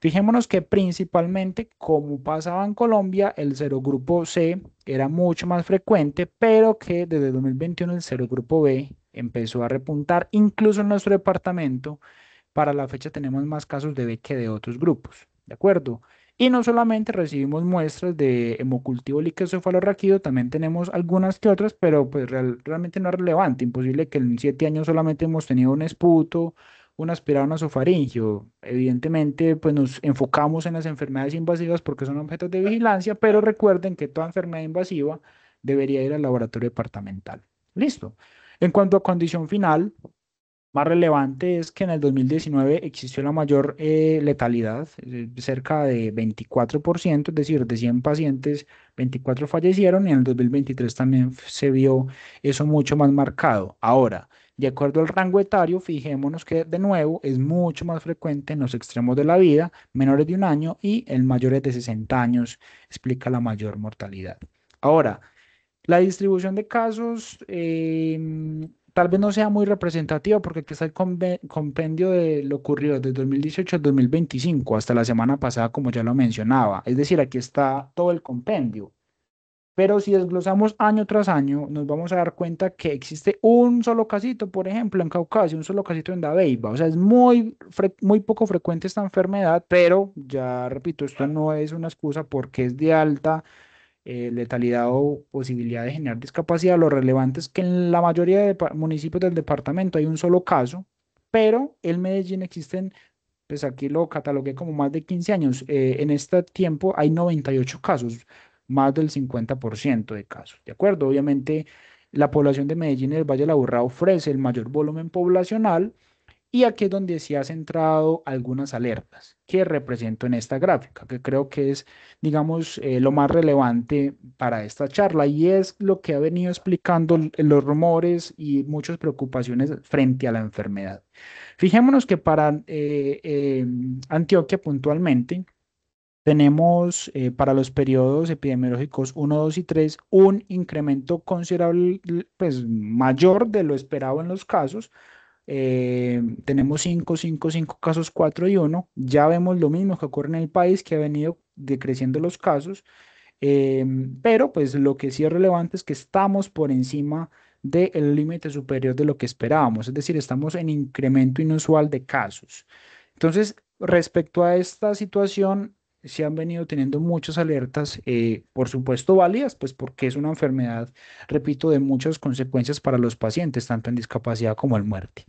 Fijémonos que principalmente, como pasaba en Colombia, el serogrupo C era mucho más frecuente, pero que desde 2021 el serogrupo B empezó a repuntar, incluso en nuestro departamento. Para la fecha tenemos más casos de B que de otros grupos, ¿de acuerdo? Y no solamente recibimos muestras de hemocultivo líquido cefalorraquídeo, también tenemos algunas que otras, pero pues realmente no es relevante. Imposible que en 7 años solamente hemos tenido un esputo, un aspirado nasofaringio. Evidentemente, pues nos enfocamos en las enfermedades invasivas porque son objetos de vigilancia, pero recuerden que toda enfermedad invasiva debería ir al laboratorio departamental. Listo. En cuanto a condición final, más relevante es que en el 2019 existió la mayor letalidad, cerca de 24%, es decir, de 100 pacientes, 24 fallecieron y en el 2023 también se vio eso mucho más marcado. Ahora, de acuerdo al rango etario, fijémonos que de nuevo es mucho más frecuente en los extremos de la vida, menores de 1 año y en mayores de 60 años, explica la mayor mortalidad. Ahora, la distribución de casos tal vez no sea muy representativa porque aquí está el compendio de lo ocurrido desde 2018 al 2025 hasta la semana pasada, como ya lo mencionaba. Es decir, aquí está todo el compendio. Pero si desglosamos año tras año, nos vamos a dar cuenta que existe un solo casito, por ejemplo, en Caucasia, un solo casito en Dabeiba. O sea, es muy poco frecuente esta enfermedad, pero ya repito, esto no es una excusa porque es de alta letalidad o posibilidad de generar discapacidad. Lo relevante es que en la mayoría de municipios del departamento hay un solo caso, pero en Medellín existen, pues aquí lo catalogué como más de 15 años. En este tiempo hay 98 casos, más del 50% de casos, ¿de acuerdo? Obviamente, la población de Medellín y el Valle de la Aburrá ofrece el mayor volumen poblacional y aquí es donde se ha centrado algunas alertas que represento en esta gráfica, que creo que es, digamos, lo más relevante para esta charla y es lo que ha venido explicando los rumores y muchas preocupaciones frente a la enfermedad. Fijémonos que para Antioquia puntualmente tenemos para los periodos epidemiológicos 1, 2 y 3 un incremento considerable, pues mayor de lo esperado en los casos. Tenemos 5 casos, 4 y 1. Ya vemos lo mismo que ocurre en el país, que ha venido decreciendo los casos, pero pues lo que sí es relevante es que estamos por encima del límite superior de lo que esperábamos, es decir, estamos en incremento inusual de casos. Entonces, respecto a esta situación, se han venido teniendo muchas alertas, por supuesto válidas, pues porque es una enfermedad, repito, de muchas consecuencias para los pacientes, tanto en discapacidad como en muerte.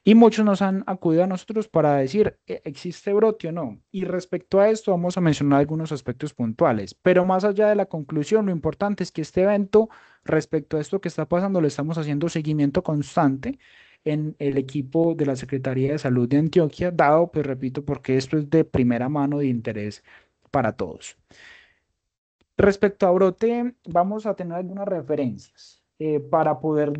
Y muchos nos han acudido a nosotros para decir, ¿existe brote o no? Y respecto a esto vamos a mencionar algunos aspectos puntuales, pero más allá de la conclusión, lo importante es que este evento, respecto a esto que está pasando, le estamos haciendo seguimiento constante en el equipo de la Secretaría de Salud de Antioquia, dado, pues repito, porque esto es de primera mano de interés para todos. Respecto a brote, vamos a tener algunas referencias para poder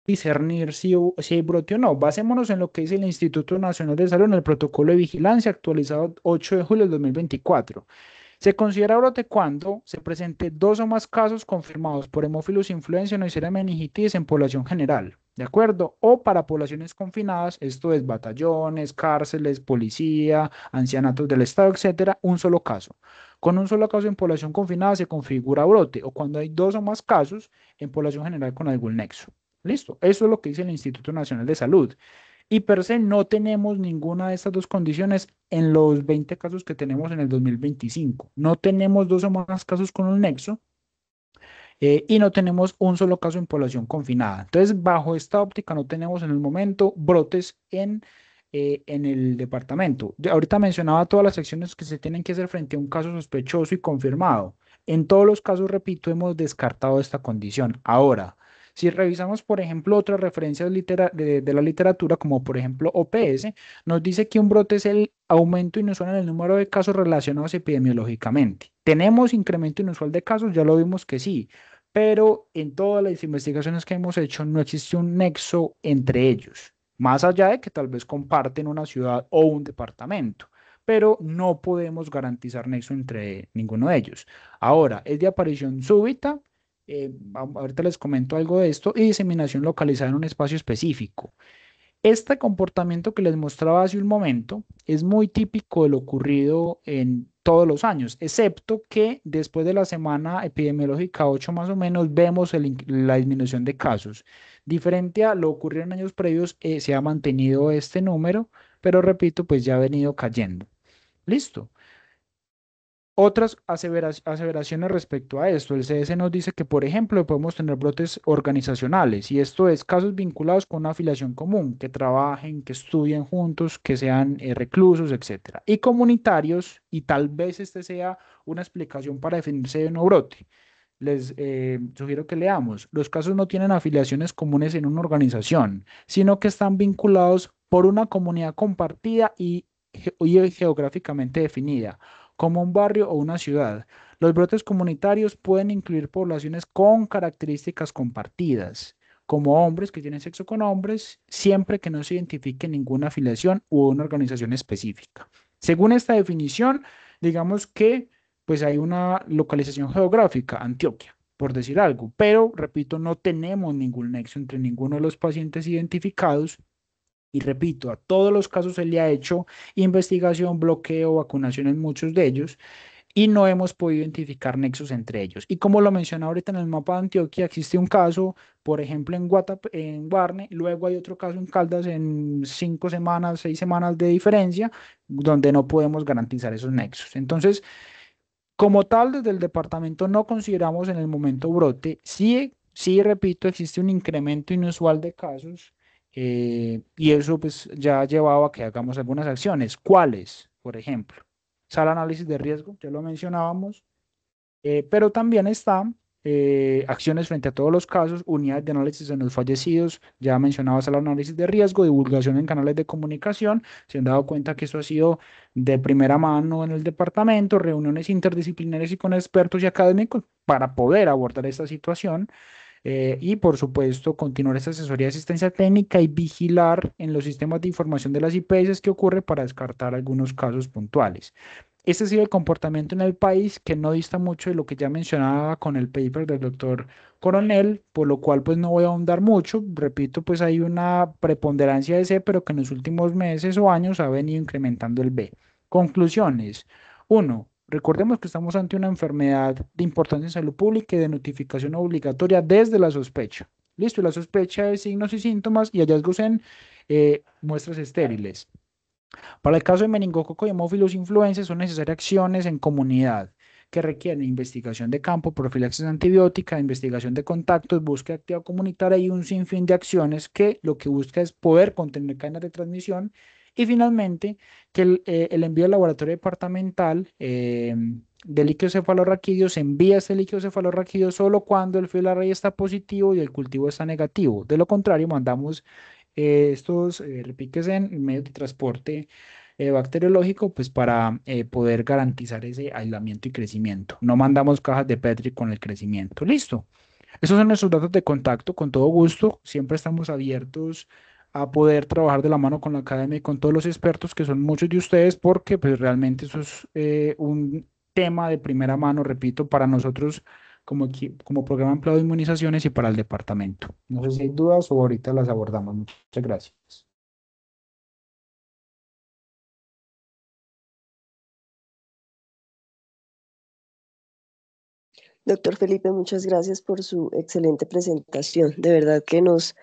discernir si hay brote o no. Basémonos en lo que dice el Instituto Nacional de Salud en el protocolo de vigilancia actualizado 8 de julio del 2024. Se considera brote cuando se presente 2 o más casos confirmados por hemófilos influenza o Neisseria meningitis en población general, ¿de acuerdo? O para poblaciones confinadas, esto es batallones, cárceles, policía, ancianatos del Estado, etcétera, un solo caso. Con un solo caso en población confinada se configura brote o cuando hay 2 o más casos en población general con algún nexo. Listo, eso es lo que dice el Instituto Nacional de Salud. Y per se no tenemos ninguna de estas dos condiciones en los 20 casos que tenemos en el 2025. No tenemos 2 o más casos con un nexo y no tenemos un solo caso en población confinada. Entonces, bajo esta óptica no tenemos en el momento brotes en el departamento. Ahorita mencionaba todas las acciones que se tienen que hacer frente a un caso sospechoso y confirmado. En todos los casos, repito, hemos descartado esta condición. Ahora, si revisamos, por ejemplo, otras referencias de la literatura, como por ejemplo OPS, nos dice que un brote es el aumento inusual en el número de casos relacionados epidemiológicamente. ¿Tenemos incremento inusual de casos? Ya lo vimos que sí, pero en todas las investigaciones que hemos hecho no existe un nexo entre ellos, más allá de que tal vez comparten una ciudad o un departamento, pero no podemos garantizar nexo entre ninguno de ellos. Ahora, es de aparición súbita, ahorita les comento algo de esto, y diseminación localizada en un espacio específico. Este comportamiento que les mostraba hace un momento es muy típico de lo ocurrido en todos los años, excepto que después de la semana epidemiológica 8 más o menos vemos la disminución de casos. Diferente a lo ocurrido en años previos, se ha mantenido este número, pero repito, pues ya ha venido cayendo. Listo. Otras aseveraciones respecto a esto. El CS nos dice que, por ejemplo, podemos tener brotes organizacionales, y esto es casos vinculados con una afiliación común, que trabajen, que estudien juntos, que sean reclusos, etcétera. Y comunitarios, y tal vez este sea una explicación para definirse de un brote. Les sugiero que leamos. Los casos no tienen afiliaciones comunes en una organización, sino que están vinculados por una comunidad compartida y geográficamente definida, como un barrio o una ciudad. Los brotes comunitarios pueden incluir poblaciones con características compartidas, como hombres que tienen sexo con hombres, siempre que no se identifique ninguna afiliación u una organización específica. Según esta definición, digamos que pues hay una localización geográfica, Antioquia, por decir algo, pero repito, no tenemos ningún nexo entre ninguno de los pacientes identificados. Y repito, a todos los casos se le ha hecho investigación, bloqueo, vacunación en muchos de ellos, y no hemos podido identificar nexos entre ellos. Y como lo mencioné ahorita en el mapa de Antioquia, existe un caso, por ejemplo, en Guarne, luego hay otro caso en Caldas en 5 semanas, 6 semanas de diferencia, donde no podemos garantizar esos nexos. Entonces, como tal, desde el departamento no consideramos en el momento brote. Sí, sí, repito, existe un incremento inusual de casos, y eso pues ya ha llevado a que hagamos algunas acciones. ¿Cuáles? Por ejemplo, sala análisis de riesgo, ya lo mencionábamos, pero también está acciones frente a todos los casos, unidades de análisis en los fallecidos, ya mencionabas el análisis de riesgo, divulgación en canales de comunicación. Se han dado cuenta que eso ha sido de primera mano en el departamento, reuniones interdisciplinarias y con expertos y académicos para poder abordar esta situación. Y por supuesto, continuar esta asesoría de asistencia técnica y vigilar en los sistemas de información de las IPS qué ocurre para descartar algunos casos puntuales. Este ha sido el comportamiento en el país, que no dista mucho de lo que ya mencionaba con el paper del doctor Coronel, por lo cual pues no voy a ahondar mucho. Repito, pues hay una preponderancia de C, pero que en los últimos meses o años ha venido incrementando el B. Conclusiones. Uno, recordemos que estamos ante una enfermedad de importancia en salud pública y de notificación obligatoria desde la sospecha. Listo, la sospecha de signos y síntomas y hallazgos en muestras estériles. Para el caso de meningococo y hemófilos influenza son necesarias acciones en comunidad que requieren investigación de campo, profilaxis antibiótica, investigación de contactos, búsqueda activa comunitaria y un sinfín de acciones que lo que busca es poder contener cadenas de transmisión. Y finalmente, que el envío al laboratorio departamental de líquido cefalorraquídeo se envía este líquido cefalorraquídeo solo cuando el fibra raíz está positivo y el cultivo está negativo. De lo contrario, mandamos estos repiques en medios de transporte bacteriológico, pues para poder garantizar ese aislamiento y crecimiento. No mandamos cajas de Petri con el crecimiento. Listo. Esos son nuestros datos de contacto. Con todo gusto, siempre estamos abiertos a poder trabajar de la mano con la academia y con todos los expertos, que son muchos de ustedes, porque pues realmente eso es un tema de primera mano, repito, para nosotros como programa de empleo de inmunizaciones y para el departamento. No sé si hay dudas o ahorita las abordamos. Muchas gracias. Doctor Felipe, muchas gracias por su excelente presentación. De verdad que nos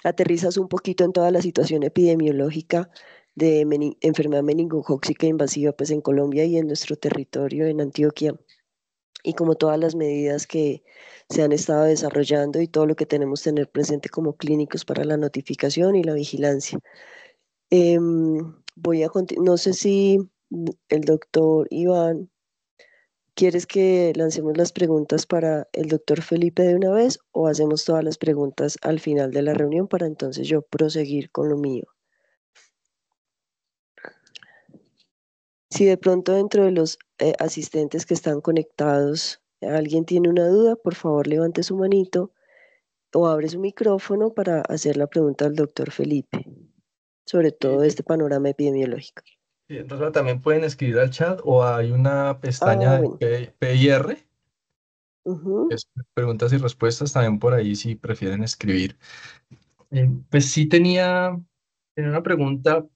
aterrizas un poquito en toda la situación epidemiológica de enfermedad meningocócica invasiva pues en Colombia y en nuestro territorio en Antioquia, y como todas las medidas que se han estado desarrollando y todo lo que tenemos que tener presente como clínicos para la notificación y la vigilancia. No sé si el doctor Iván, ¿quieres que lancemos las preguntas para el doctor Felipe de una vez o hacemos todas las preguntas al final de la reunión para entonces yo proseguir con lo mío? Si de pronto dentro de los asistentes que están conectados alguien tiene una duda, por favor levante su manito o abre su micrófono para hacer la pregunta al doctor Felipe sobre todo este panorama epidemiológico. Rosa, también pueden escribir al chat o hay una pestaña de Bueno. PIR, Ujú. es preguntas y respuestas, también por ahí si prefieren escribir. Pues sí tenía Tenía una pregunta,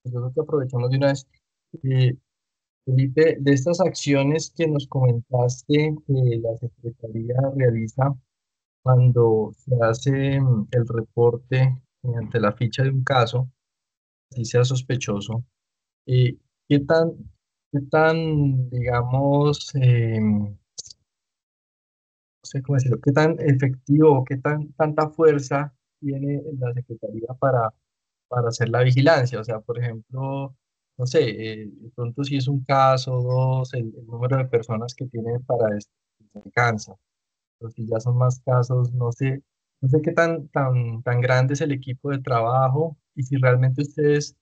yo creo que aprovechamos de una vez. Eh, Felipe, de estas acciones que nos comentaste que la Secretaría realiza cuando se hace el reporte mediante la ficha de un caso, si sea sospechoso, eh, ¿qué tan, digamos, no sé cómo decirlo, qué tan efectivo, tanta fuerza tiene la Secretaría para hacer la vigilancia? O sea, por ejemplo, no sé, de pronto si es un caso, dos, el número de personas que tiene para esto alcanza. Pero si ya son más casos, no sé qué tan grande es el equipo de trabajo y si realmente ustedes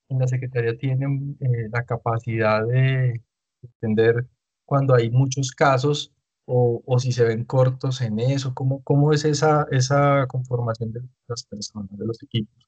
en la Secretaría tienen la capacidad de entender cuando hay muchos casos o si se ven cortos en eso, cómo es esa conformación de las personas, de los equipos.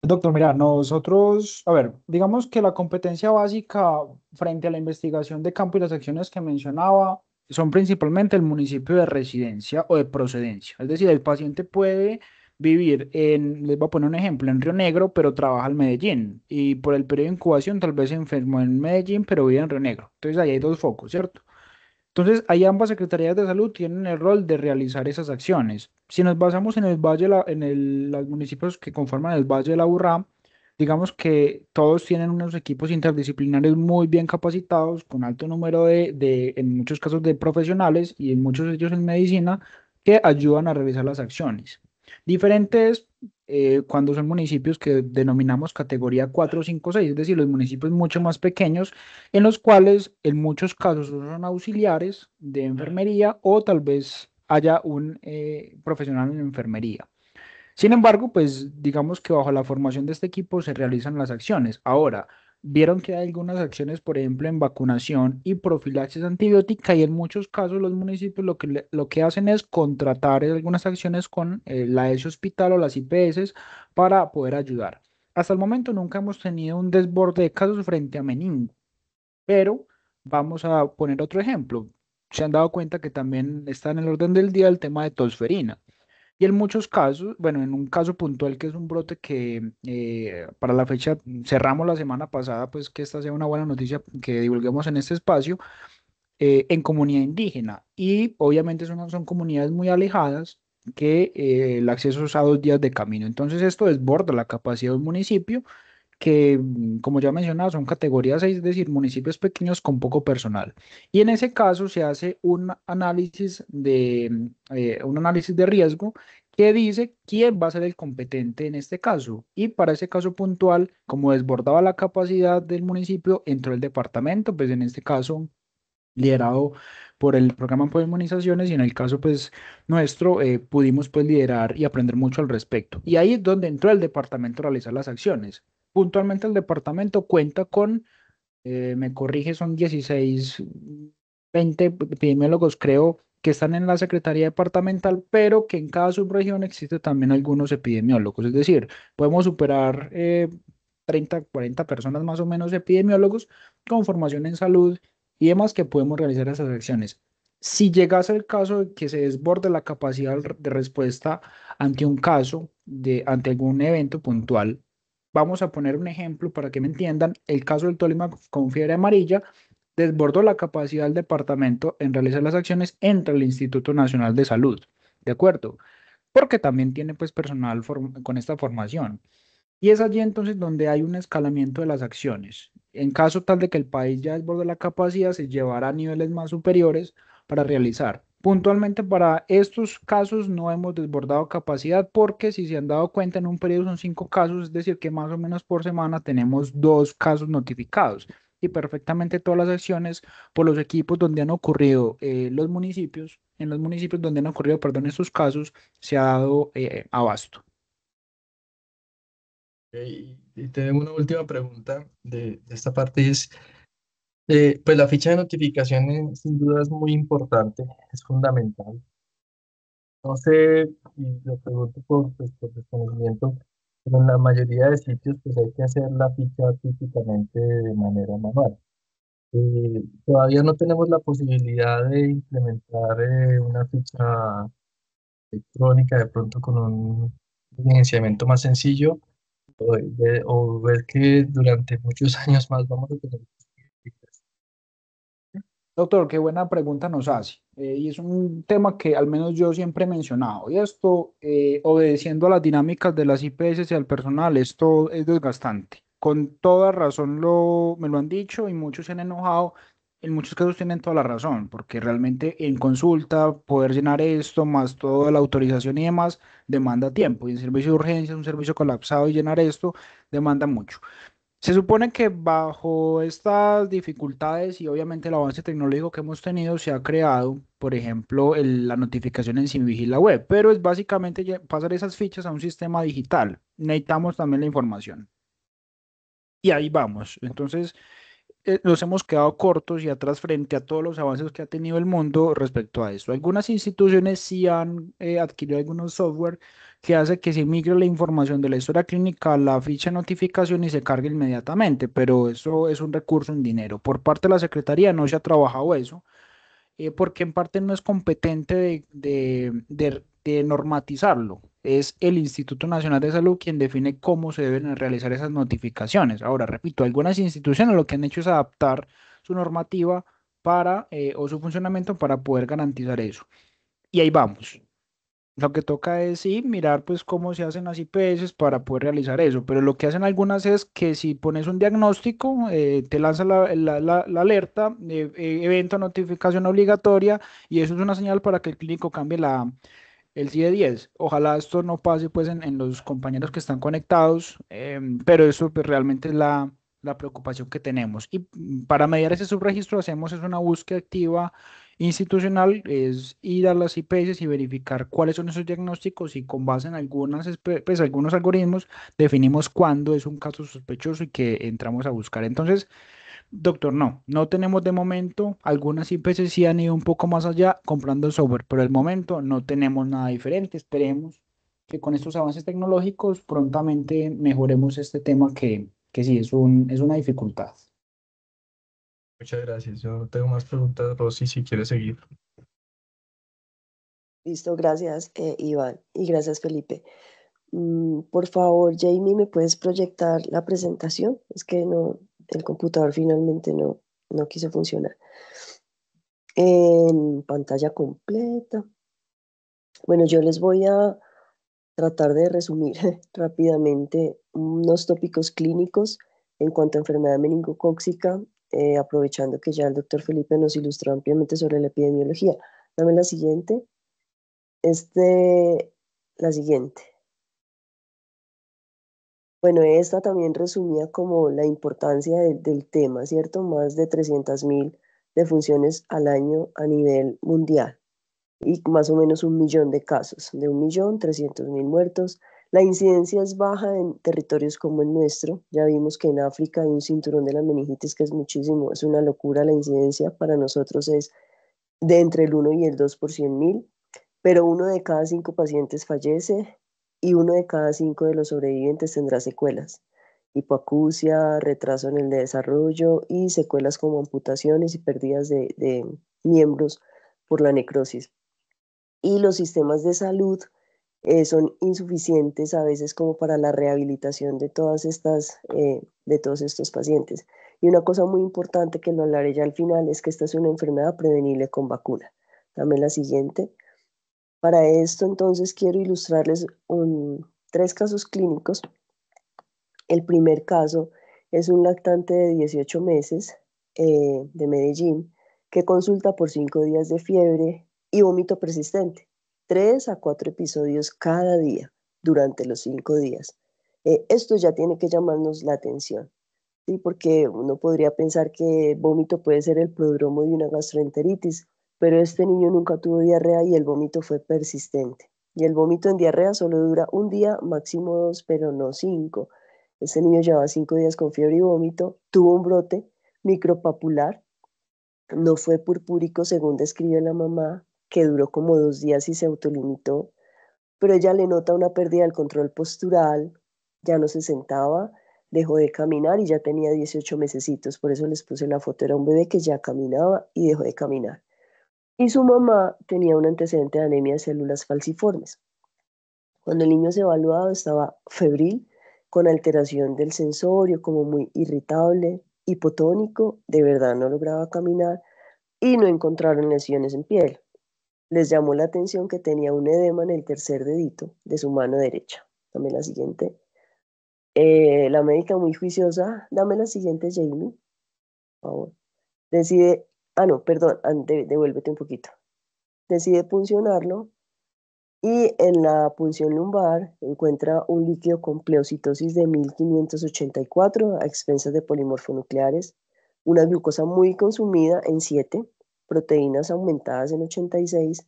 Doctor, mira, nosotros, a ver, digamos que la competencia básica frente a la investigación de campo y las acciones que mencionaba son principalmente el municipio de residencia o de procedencia. Es decir, el paciente puede vivir les voy a poner un ejemplo, en Río Negro, pero trabaja en Medellín. Y por el periodo de incubación tal vez se enfermó en Medellín, pero vive en Río Negro. Entonces ahí hay dos focos, ¿cierto? Entonces, ahí ambas secretarías de salud tienen el rol de realizar esas acciones. Si nos basamos en el Valle, los municipios que conforman el Valle de la Aburrá, digamos que todos tienen unos equipos interdisciplinarios muy bien capacitados, con alto número en muchos casos, de profesionales y en muchos de ellos en medicina, que ayudan a realizar las acciones. Diferentes cuando son municipios que denominamos categoría 4, 5, 6, es decir, los municipios mucho más pequeños en los cuales en muchos casos son auxiliares de enfermería o tal vez haya un profesional en enfermería. Sin embargo, pues digamos que bajo la formación de este equipo se realizan las acciones. Ahora, vieron que hay algunas acciones, por ejemplo, en vacunación y profilaxis antibiótica, y en muchos casos los municipios lo que hacen es contratar algunas acciones con la ESE Hospital o las IPS para poder ayudar. Hasta el momento nunca hemos tenido un desborde de casos frente a meningo, pero vamos a poner otro ejemplo. Se han dado cuenta que también está en el orden del día el tema de tosferina. Y en muchos casos, bueno, en un caso puntual que es un brote que para la fecha cerramos la semana pasada, pues que esta sea una buena noticia que divulguemos en este espacio, en comunidad indígena. Y obviamente son comunidades muy alejadas que el acceso es a 2 días de camino. Entonces esto desborda la capacidad de un municipio que, como ya mencionaba, son categorías 6, es decir, municipios pequeños con poco personal. Y en ese caso se hace un análisis de riesgo que dice quién va a ser el competente en este caso. Y para ese caso puntual, como desbordaba la capacidad del municipio, entró el departamento, pues en este caso liderado por el programa de inmunizaciones, y en el caso pues nuestro pudimos pues liderar y aprender mucho al respecto. Y ahí es donde entró el departamento a realizar las acciones. Puntualmente el departamento cuenta con, me corrige, son 16, 20 epidemiólogos creo que están en la Secretaría Departamental, pero que en cada subregión existe también algunos epidemiólogos. Es decir, podemos superar 30, 40 personas más o menos epidemiólogos con formación en salud y demás que podemos realizar esas acciones. Si llegase el caso de que se desborde la capacidad de respuesta ante un caso, ante algún evento puntual, vamos a poner un ejemplo para que me entiendan. El caso del Tolima con fiebre amarilla desbordó la capacidad del departamento en realizar las acciones entre el Instituto Nacional de Salud, ¿de acuerdo? Porque también tiene pues personal con esta formación. Y es allí entonces donde hay un escalamiento de las acciones. En caso tal de que el país ya desborde la capacidad, se llevará a niveles más superiores para realizar. Puntualmente para estos casos no hemos desbordado capacidad porque, si se han dado cuenta, en un periodo son 5 casos, es decir, que más o menos por semana tenemos 2 casos notificados. Y perfectamente todas las acciones por los equipos donde han ocurrido en los municipios donde han ocurrido, perdón, estos casos, se ha dado abasto. Y tengo una última pregunta de esta parte es, pues la ficha de notificaciones sin duda es muy importante, es fundamental. No sé, y lo pregunto por desconocimiento, pero en la mayoría de sitios pues hay que hacer la ficha típicamente de manera manual. Todavía no tenemos la posibilidad de implementar una ficha electrónica de pronto con un licenciamiento más sencillo. o ver que durante muchos años más vamos a tener. Doctor, qué buena pregunta nos hace. Y es un tema que al menos yo siempre he mencionado. Y esto, obedeciendo a las dinámicas de las IPS y al personal, esto es desgastante. Con toda razón me lo han dicho y muchos se han enojado. En muchos casos tienen toda la razón, porque realmente en consulta, poder llenar esto, más toda la autorización y demás, demanda tiempo. Y en servicio de urgencia, un servicio colapsado y llenar esto demanda mucho. Se supone que bajo estas dificultades y obviamente el avance tecnológico que hemos tenido, se ha creado, por ejemplo, la notificación en Sinvigila Web, pero es básicamente pasar esas fichas a un sistema digital. Necesitamos también la información. Y ahí vamos. Entonces, nos hemos quedado cortos y atrás frente a todos los avances que ha tenido el mundo respecto a esto. Algunas instituciones sí han adquirido algunos software que hace que se migre la información de la historia clínica a la ficha de notificación y se cargue inmediatamente, pero eso es un recurso en dinero. Por parte de la Secretaría no se ha trabajado eso, porque en parte no es competente de normatizarlo. Es el Instituto Nacional de Salud quien define cómo se deben realizar esas notificaciones. Ahora, repito, algunas instituciones lo que han hecho es adaptar su normativa o su funcionamiento para poder garantizar eso. Y ahí vamos. Lo que toca es sí mirar pues cómo se hacen las IPS para poder realizar eso, pero lo que hacen algunas es que si pones un diagnóstico, te lanza la alerta, evento notificación obligatoria, y eso es una señal para que el clínico cambie el CIE-10. Ojalá esto no pase pues en los compañeros que están conectados, pero eso pues, realmente es la preocupación que tenemos. Y para mediar ese subregistro hacemos es una búsqueda activa institucional, es ir a las IPS y verificar cuáles son esos diagnósticos y con base en pues, algunos algoritmos definimos cuándo es un caso sospechoso y que entramos a buscar. Entonces, doctor, no tenemos de momento. Algunas IPS sí han ido un poco más allá comprando software, pero de momento no tenemos nada diferente. Esperemos que con estos avances tecnológicos prontamente mejoremos este tema que sí es una dificultad. Muchas gracias. Yo no tengo más preguntas, Rosy, si quieres seguir. Listo, gracias, Iván, y gracias, Felipe. Por favor, Jamie, ¿me puedes proyectar la presentación? Es que no, el computador finalmente no quiso funcionar. En pantalla completa. Bueno, yo les voy a tratar de resumir rápidamente unos tópicos clínicos en cuanto a enfermedad meningocócica, aprovechando que ya el doctor Felipe nos ilustró ampliamente sobre la epidemiología. Dame la siguiente. La siguiente. Bueno, esta también resumía como la importancia del tema, ¿cierto? Más de 300.000 defunciones al año a nivel mundial y más o menos 1 millón de casos, de 1.300.000 muertos. La incidencia es baja en territorios como el nuestro. Ya vimos que en África hay un cinturón de la meningitis que es muchísimo, es una locura la incidencia. Para nosotros es de entre el 1 y el 2 por 100.000, pero 1 de cada 5 pacientes fallece y 1 de cada 5 de los sobrevivientes tendrá secuelas. Hipoacusia, retraso en el desarrollo y secuelas como amputaciones y pérdidas de miembros por la necrosis. Y los sistemas de salud son insuficientes a veces como para la rehabilitación de de todos estos pacientes. Y una cosa muy importante que lo hablaré ya al final es que esta es una enfermedad prevenible con vacuna. Dame la siguiente. Para esto entonces quiero ilustrarles 3 casos clínicos. El primer caso es un lactante de 18 meses de Medellín que consulta por 5 días de fiebre y vómito persistente, 3 a 4 episodios cada día durante los 5 días. Esto ya tiene que llamarnos la atención, ¿sí? Porque uno podría pensar que vómito puede ser el prodromo de una gastroenteritis, pero este niño nunca tuvo diarrea y el vómito fue persistente. Y el vómito en diarrea solo dura un día, máximo 2, pero no 5. Este niño llevaba 5 días con fiebre y vómito, tuvo un brote micropapular, no fue purpúrico según describe la mamá, que duró como 2 días y se autolimitó, pero ella le nota una pérdida del control postural, ya no se sentaba, dejó de caminar y ya tenía 18 mesecitos, por eso les puse la foto, era un bebé que ya caminaba y dejó de caminar. Y su mamá tenía un antecedente de anemia de células falciformes. Cuando el niño se evaluado estaba febril, con alteración del sensorio, como muy irritable, hipotónico, de verdad no lograba caminar y no encontraron lesiones en piel. Les llamó la atención que tenía un edema en el tercer dedito de su mano derecha. Dame la siguiente. La médica muy juiciosa, dame la siguiente, Jamie, por favor. Decide, no, perdón, devuélvete un poquito. Decide puncionarlo y en la punción lumbar encuentra un líquido con pleocitosis de 1584 a expensas de polimorfonucleares, una glucosa muy consumida en 7, proteínas aumentadas en 86,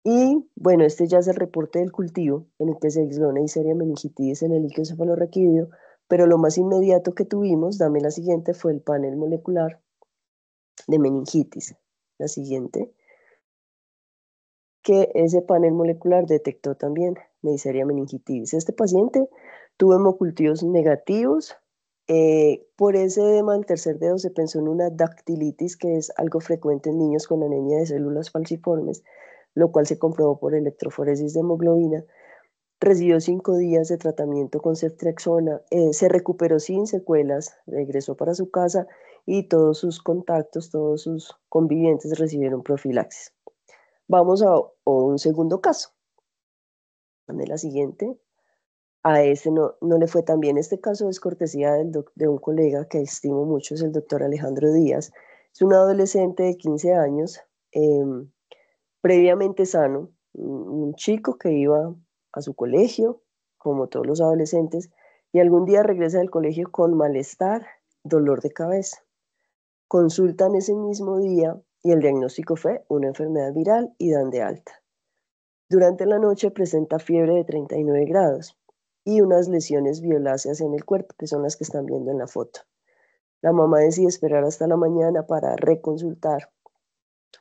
y bueno, este ya es el reporte del cultivo en el que se aisló una Neisseria meningitis en el líquido cefalorraquídeo, pero lo más inmediato que tuvimos, dame la siguiente, fue el panel molecular de meningitis. La siguiente, que ese panel molecular detectó también Neisseria meningitis. Este paciente tuvo hemocultivos negativos. Por ese edema del tercer dedo se pensó en una dactilitis, que es algo frecuente en niños con anemia de células falciformes, lo cual se comprobó por electroforesis de hemoglobina. Recibió 5 días de tratamiento con ceftriaxona, se recuperó sin secuelas, regresó para su casa y todos sus contactos, todos sus convivientes recibieron profilaxis. Vamos a un segundo caso. Dame la siguiente. A este no le fue tan bien. Este caso es cortesía de un colega que estimo mucho, es el doctor Alejandro Díaz. Es un adolescente de 15 años, previamente sano, un chico que iba a su colegio, como todos los adolescentes, y algún día regresa del colegio con malestar, dolor de cabeza. Consultan ese mismo día y el diagnóstico fue una enfermedad viral y dan de alta. Durante la noche presenta fiebre de 39 grados y unas lesiones violáceas en el cuerpo, que son las que están viendo en la foto. La mamá decide esperar hasta la mañana para reconsultar.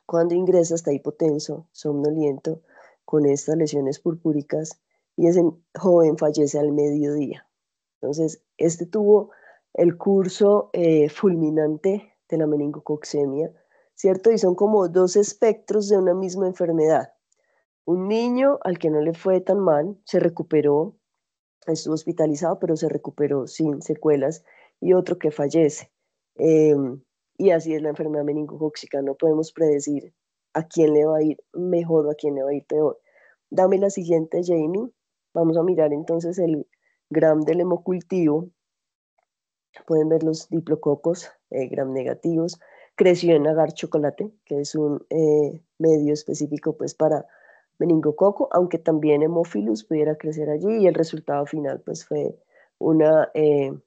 Cuando ingresa está hipotenso, somnoliento, con estas lesiones purpúricas, y ese joven fallece al mediodía. Entonces, este tuvo el curso fulminante de la meningococcemia, ¿cierto? Y son como dos espectros de una misma enfermedad. Un niño al que no le fue tan mal, se recuperó, estuvo hospitalizado, pero se recuperó sin secuelas, y otro que fallece. Eh, y así es la enfermedad meningocócica, no podemos predecir a quién le va a ir mejor o a quién le va a ir peor. Dame la siguiente, Jamie. Vamos a mirar entonces el gram del hemocultivo. Pueden ver los diplococos gram negativos. Creció en agar chocolate, que es un medio específico pues para meningococo, aunque también Hemophilus pudiera crecer allí, y el resultado final pues fue una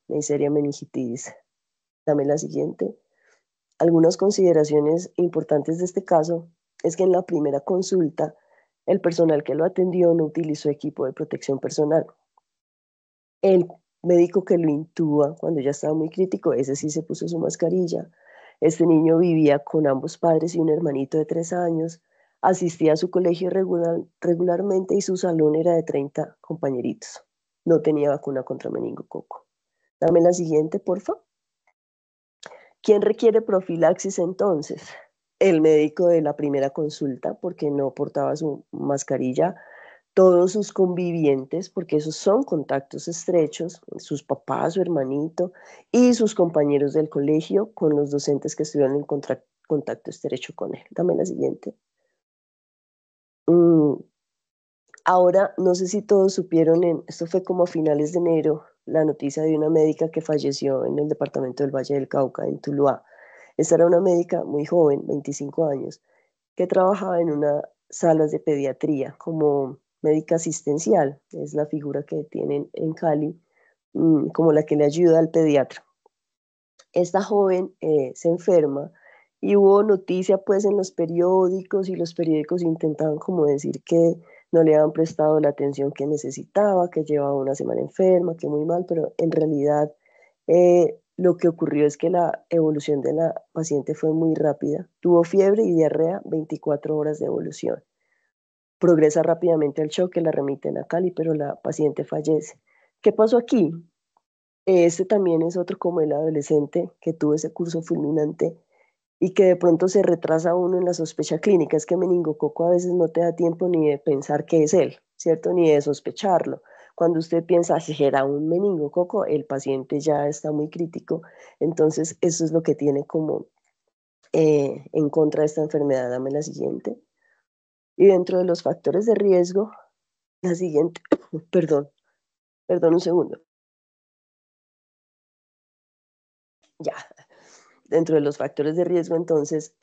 Neisseria meningitis. Dame la siguiente. Algunas consideraciones importantes de este caso es que en la primera consulta el personal que lo atendió no utilizó equipo de protección personal. El médico que lo intuba cuando ya estaba muy crítico, ese sí se puso su mascarilla. Este niño vivía con ambos padres y un hermanito de 3 años, asistía a su colegio regularmente y su salón era de 30 compañeritos. No tenía vacuna contra meningococo. Dame la siguiente, porfa. ¿Quién requiere profilaxis entonces? El médico de la primera consulta, porque no portaba su mascarilla, todos sus convivientes, porque esos son contactos estrechos, sus papás, su hermanito y sus compañeros del colegio con los docentes que estuvieron en contacto estrecho con él. Dame la siguiente. Ahora, no sé si todos supieron, esto fue como a finales de enero, la noticia de una médica que falleció en el departamento del Valle del Cauca, en Tuluá. Esta era una médica muy joven, 25 años, que trabajaba en unas salas de pediatría como médica asistencial, es la figura que tienen en Cali, como la que le ayuda al pediatra. Esta joven se enferma y hubo noticia pues en los periódicos, y los periódicos intentaban como decir que no le habían prestado la atención que necesitaba, que llevaba una semana enferma, que muy mal, pero en realidad lo que ocurrió es que la evolución de la paciente fue muy rápida. Tuvo fiebre y diarrea, 24 horas de evolución. Progresa rápidamente al shock, que la remiten a Cali, pero la paciente fallece. ¿Qué pasó aquí? Este también es otro como el adolescente que tuvo ese curso fulminante y que de pronto se retrasa uno en la sospecha clínica. Es que meningococo a veces no te da tiempo ni de pensar que es él, ¿cierto? Ni de sospecharlo. Cuando usted piensa, ¿será un meningococo? El paciente ya está muy crítico. Entonces, eso es lo que tiene como en contra de esta enfermedad. Dame la siguiente. Y dentro de los factores de riesgo, la siguiente, perdón un segundo. Ya, dentro de los factores de riesgo, entonces,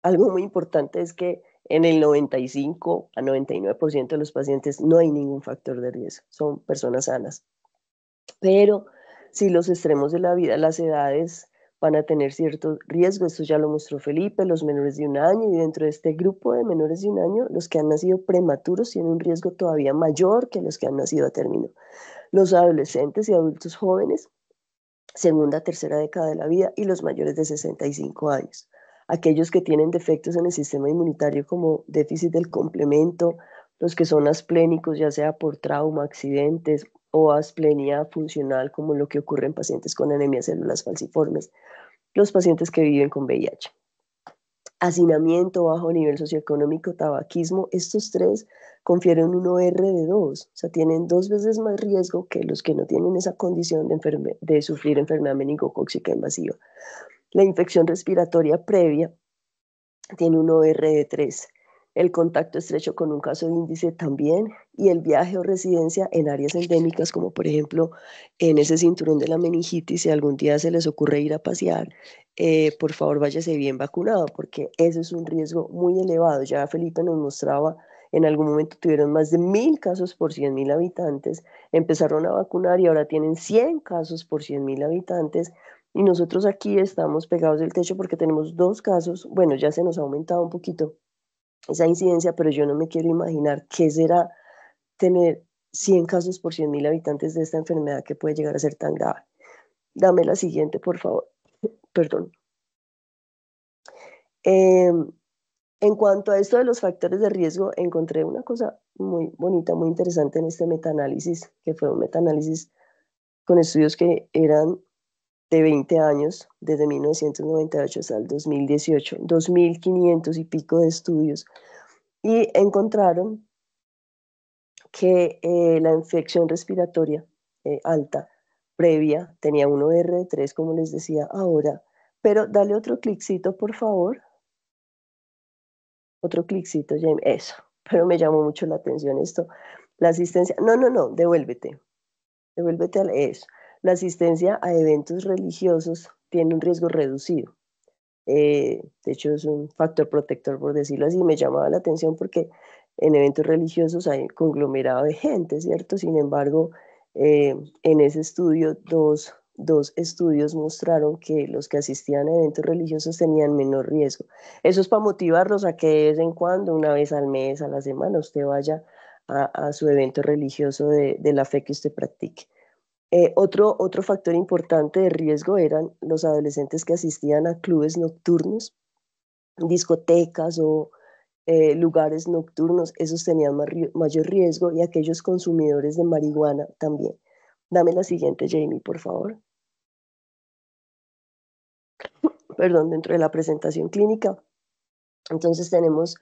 algo muy importante es que en el 95 a 99% de los pacientes no hay ningún factor de riesgo, son personas sanas. Pero si los extremos de la vida, las edades van a tener cierto riesgo, esto ya lo mostró Felipe, los menores de 1 año, y dentro de este grupo de menores de 1 año, los que han nacido prematuros tienen un riesgo todavía mayor que los que han nacido a término. Los adolescentes y adultos jóvenes, segunda, tercera década de la vida, y los mayores de 65 años. Aquellos que tienen defectos en el sistema inmunitario como déficit del complemento, los que son asplénicos, ya sea por trauma, accidentes o asplenia funcional, como lo que ocurre en pacientes con anemia de células falciformes, los pacientes que viven con VIH. Hacinamiento, bajo nivel socioeconómico, tabaquismo, estos tres confieren un OR de 2, o sea, tienen 2 veces más riesgo que los que no tienen esa condición de sufrir enfermedad meningocócica invasiva. La infección respiratoria previa tiene un OR de 3. El contacto estrecho con un caso de índice también, y el viaje o residencia en áreas endémicas, como por ejemplo en ese cinturón de la meningitis, si algún día se les ocurre ir a pasear, por favor váyase bien vacunado, porque eso es un riesgo muy elevado. Ya Felipe nos mostraba, en algún momento tuvieron más de 1000 casos por 100.000 habitantes, empezaron a vacunar y ahora tienen 100 casos por 100.000 habitantes. Y nosotros aquí estamos pegados del techo porque tenemos 2 casos. Bueno, ya se nos ha aumentado un poquito esa incidencia, pero yo no me quiero imaginar qué será tener 100 casos por 100.000 habitantes de esta enfermedad que puede llegar a ser tan grave. Dame la siguiente, por favor. Perdón. En cuanto a esto de los factores de riesgo, encontré una cosa muy bonita, muy interesante en este metaanálisis, que fue un metaanálisis con estudios que eran de 20 años, desde 1998 hasta el 2018, 2.500 y pico de estudios, y encontraron que la infección respiratoria alta previa tenía un OR de 3, como les decía ahora, pero dale otro cliccito, por favor. Otro cliccito, James. Eso, pero me llamó mucho la atención esto. La asistencia, no, devuélvete a eso. La asistencia a eventos religiosos tiene un riesgo reducido. De hecho, es un factor protector, por decirlo así. Me llamaba la atención porque en eventos religiosos hay conglomerado de gente, ¿cierto? Sin embargo, en ese estudio, dos estudios mostraron que los que asistían a eventos religiosos tenían menor riesgo. Eso es para motivarlos a que de vez en cuando, una vez al mes, a la semana, usted vaya a su evento religioso de la fe que usted practique. Otro factor importante de riesgo eran los adolescentes que asistían a clubes nocturnos, discotecas o lugares nocturnos. Esos tenían mayor riesgo, y aquellos consumidores de marihuana también. Dame la siguiente, Jamie, por favor. Perdón, dentro de la presentación clínica. Entonces tenemos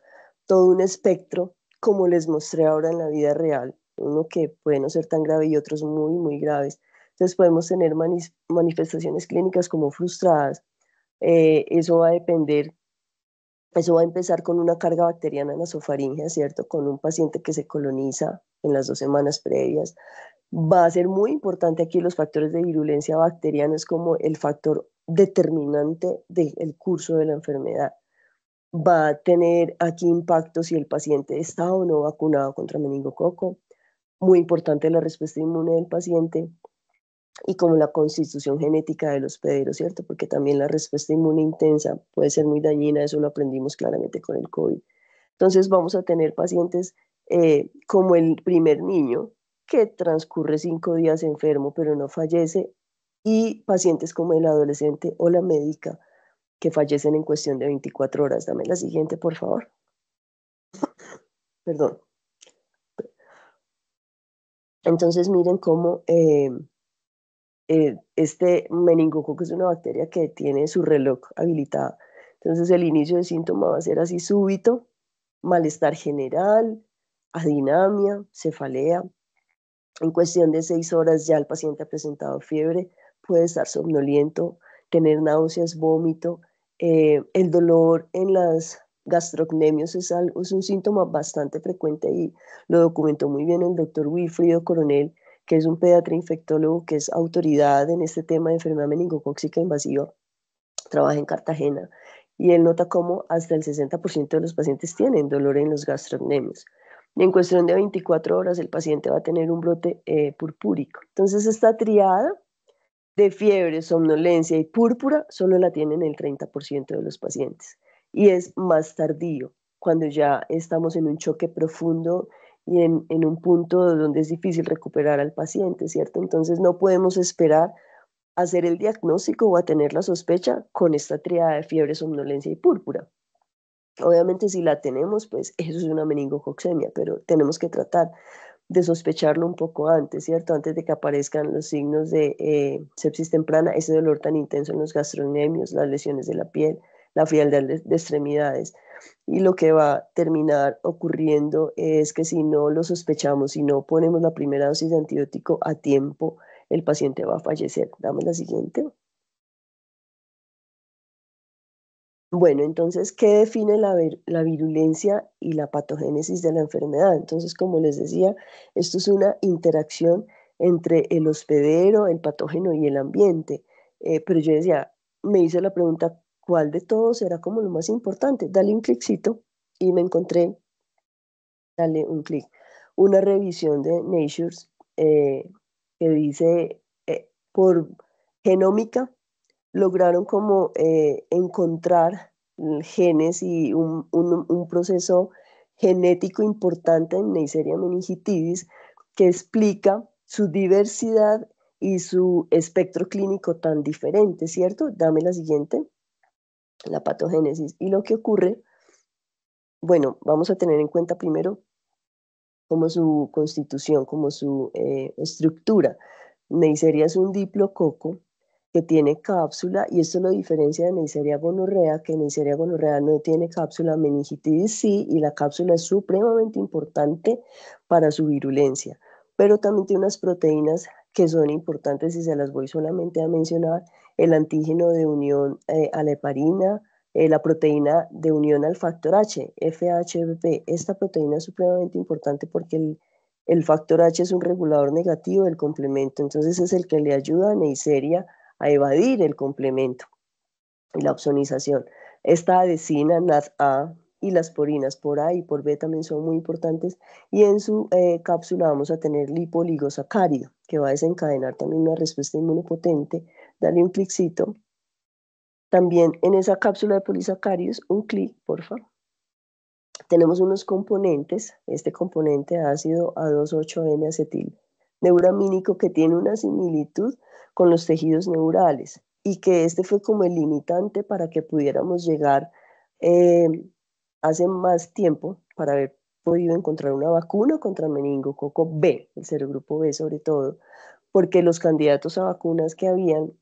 todo un espectro, como les mostré ahora en la vida real, uno que puede no ser tan grave y otros muy, muy graves. Entonces podemos tener manifestaciones clínicas como frustradas. Eso va a depender, eso va a empezar con una carga bacteriana nasofaringea, ¿cierto? Con un paciente que se coloniza en las 2 semanas previas. Va a ser muy importante aquí los factores de virulencia bacteriana, es como el factor determinante del curso de la enfermedad. Va a tener aquí impacto si el paciente está o no vacunado contra meningococo. Muy importante la respuesta inmune del paciente y como la constitución genética del hospedero, ¿cierto? Porque también la respuesta inmune intensa puede ser muy dañina, eso lo aprendimos claramente con el COVID. Entonces vamos a tener pacientes como el primer niño que transcurre 5 días enfermo pero no fallece, y pacientes como el adolescente o la médica que fallecen en cuestión de 24 horas. Dame la siguiente, por favor. Perdón. Entonces miren cómo este meningococo es una bacteria que tiene su reloj habilitado. Entonces el inicio de síntoma va a ser así súbito, malestar general, adinamia, cefalea, En cuestión de 6 horas ya el paciente ha presentado fiebre, puede estar somnoliento, tener náuseas, vómito. El dolor en las gastrocnemios es un síntoma bastante frecuente y lo documentó muy bien el doctor Wilfrido Coronel, que es un pediatra infectólogo que es autoridad en este tema de enfermedad meningocócica invasiva, trabaja en Cartagena, y él nota cómo hasta el 60% de los pacientes tienen dolor en los gastrocnemios. Y en cuestión de 24 horas el paciente va a tener un brote purpúrico. Entonces esta triada de fiebre, somnolencia y púrpura solo la tienen el 30% de los pacientes. Y es más tardío, cuando ya estamos en un choque profundo y en un punto donde es difícil recuperar al paciente, ¿cierto? Entonces no podemos esperar a hacer el diagnóstico o a tener la sospecha con esta triada de fiebre, somnolencia y púrpura. Obviamente si la tenemos, pues eso es una meningococcemia, pero tenemos que tratar de sospecharlo un poco antes, ¿cierto? Antes de que aparezcan los signos de sepsis temprana, ese dolor tan intenso en los gastrocnemios, las lesiones de la piel, la frialdad de extremidades. Y lo que va a terminar ocurriendo es que si no lo sospechamos, si no ponemos la primera dosis de antibiótico a tiempo, el paciente va a fallecer. Dame la siguiente. Bueno, entonces, ¿qué define la virulencia y la patogénesis de la enfermedad? Entonces, como les decía, esto es una interacción entre el hospedero, el patógeno y el ambiente. Pero yo decía, me hice la pregunta, ¿cuál de todos será como lo más importante? Dale un cliccito y me encontré, dale un clic, una revisión de Nature que dice, por genómica, lograron como encontrar genes y un proceso genético importante en Neisseria meningitidis que explica su diversidad y su espectro clínico tan diferente, ¿cierto? Dame la siguiente, la patogénesis. Y lo que ocurre, bueno, vamos a tener en cuenta primero como su constitución, como su estructura. Neisseria es un diplococo que tiene cápsula y esto lo diferencia de Neisseria gonorrea, que Neisseria gonorrea no tiene cápsula, meningitis sí, y la cápsula es supremamente importante para su virulencia, pero también tiene unas proteínas que son importantes y se las voy solamente a mencionar, el antígeno de unión a la heparina, la proteína de unión al factor H, FHBP. Esta proteína es supremamente importante porque el factor H es un regulador negativo del complemento, entonces es el que le ayuda a Neisseria a evadir el complemento y la opsonización. Esta adesina, NADA y las porinas por A y por B también son muy importantes y en su cápsula vamos a tener lipoligosacárido que va a desencadenar también una respuesta inmune potente. Dale un cliccito. También en esa cápsula de polisacáridos, un clic, por favor. Tenemos unos componentes, este componente ácido A28N-acetil neuramínico que tiene una similitud con los tejidos neurales y que este fue como el limitante para que pudiéramos llegar hace más tiempo para haber podido encontrar una vacuna contra meningococo B, el serogrupo B sobre todo, porque los candidatos a vacunas que habían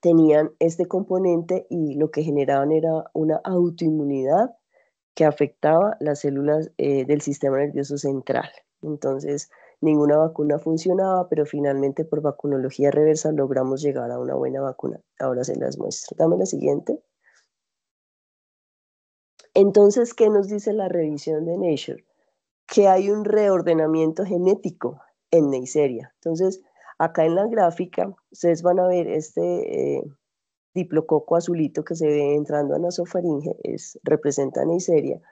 tenían este componente y lo que generaban era una autoinmunidad que afectaba las células del sistema nervioso central. Entonces, ninguna vacuna funcionaba, pero finalmente por vacunología reversa logramos llegar a una buena vacuna. Ahora se las muestro. Dame la siguiente. Entonces, ¿qué nos dice la revisión de Nature? Que hay un reordenamiento genético en Neisseria. Entonces, acá en la gráfica, ustedes van a ver este diplococo azulito que se ve entrando a nasofaringe, representa Neisseria,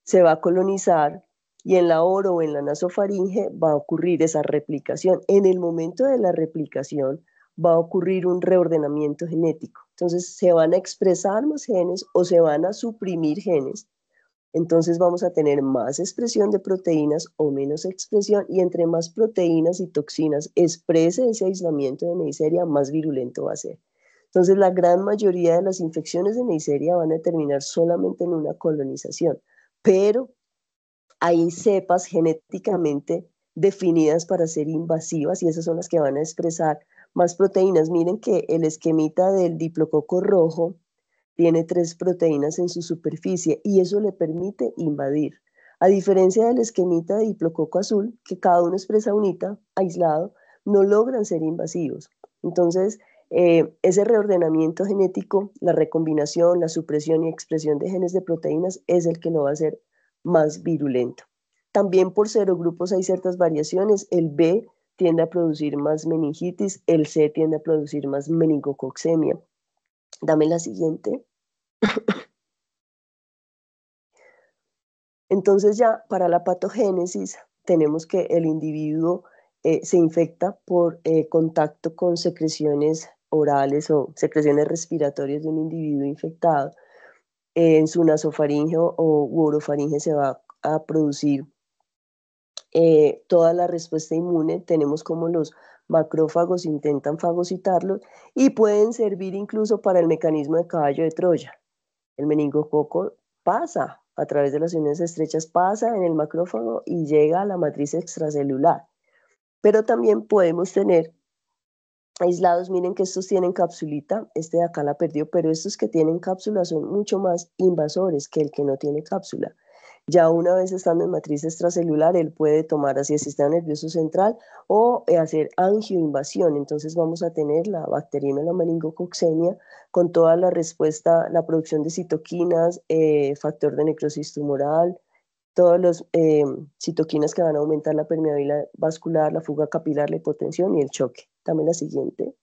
se va a colonizar y en la oro o en la nasofaringe va a ocurrir esa replicación. En el momento de la replicación va a ocurrir un reordenamiento genético. Entonces se van a expresar más genes o se van a suprimir genes. Entonces vamos a tener más expresión de proteínas o menos expresión y entre más proteínas y toxinas exprese ese aislamiento de Neisseria, más virulento va a ser. Entonces la gran mayoría de las infecciones de Neisseria van a terminar solamente en una colonización, pero hay cepas genéticamente definidas para ser invasivas y esas son las que van a expresar más proteínas. Miren que el esquemita del diplococo rojo tiene 3 proteínas en su superficie y eso le permite invadir. A diferencia del esquemita de diplococo azul, que cada uno expresa un ITA aislado, no logran ser invasivos. Entonces, ese reordenamiento genético, la recombinación, la supresión y expresión de genes de proteínas es el que lo va a hacer más virulento. También por serogrupos hay ciertas variaciones. El B tiende a producir más meningitis, el C tiende a producir más meningococcemia. Dame la siguiente. Entonces ya para la patogénesis tenemos que el individuo se infecta por contacto con secreciones orales o secreciones respiratorias de un individuo infectado. En su nasofaringe o orofaringe se va a producir toda la respuesta inmune. Tenemos como los macrófagos intentan fagocitarlos y pueden servir incluso para el mecanismo de caballo de Troya. El meningococo pasa a través de las uniones estrechas, pasa en el macrófago y llega a la matriz extracelular. Pero también podemos tener aislados, miren que estos tienen capsulita, este de acá la perdió, pero estos que tienen cápsula son mucho más invasores que el que no tiene cápsula. Ya una vez estando en matriz extracelular, él puede tomar hacia el sistema nervioso central o hacer angioinvasión. Entonces vamos a tener la bacteriemia, la meningococcemia, con toda la respuesta, la producción de citoquinas, factor de necrosis tumoral, todas las citoquinas que van a aumentar la permeabilidad vascular, la fuga capilar, la hipotensión y el choque. Dame la siguiente.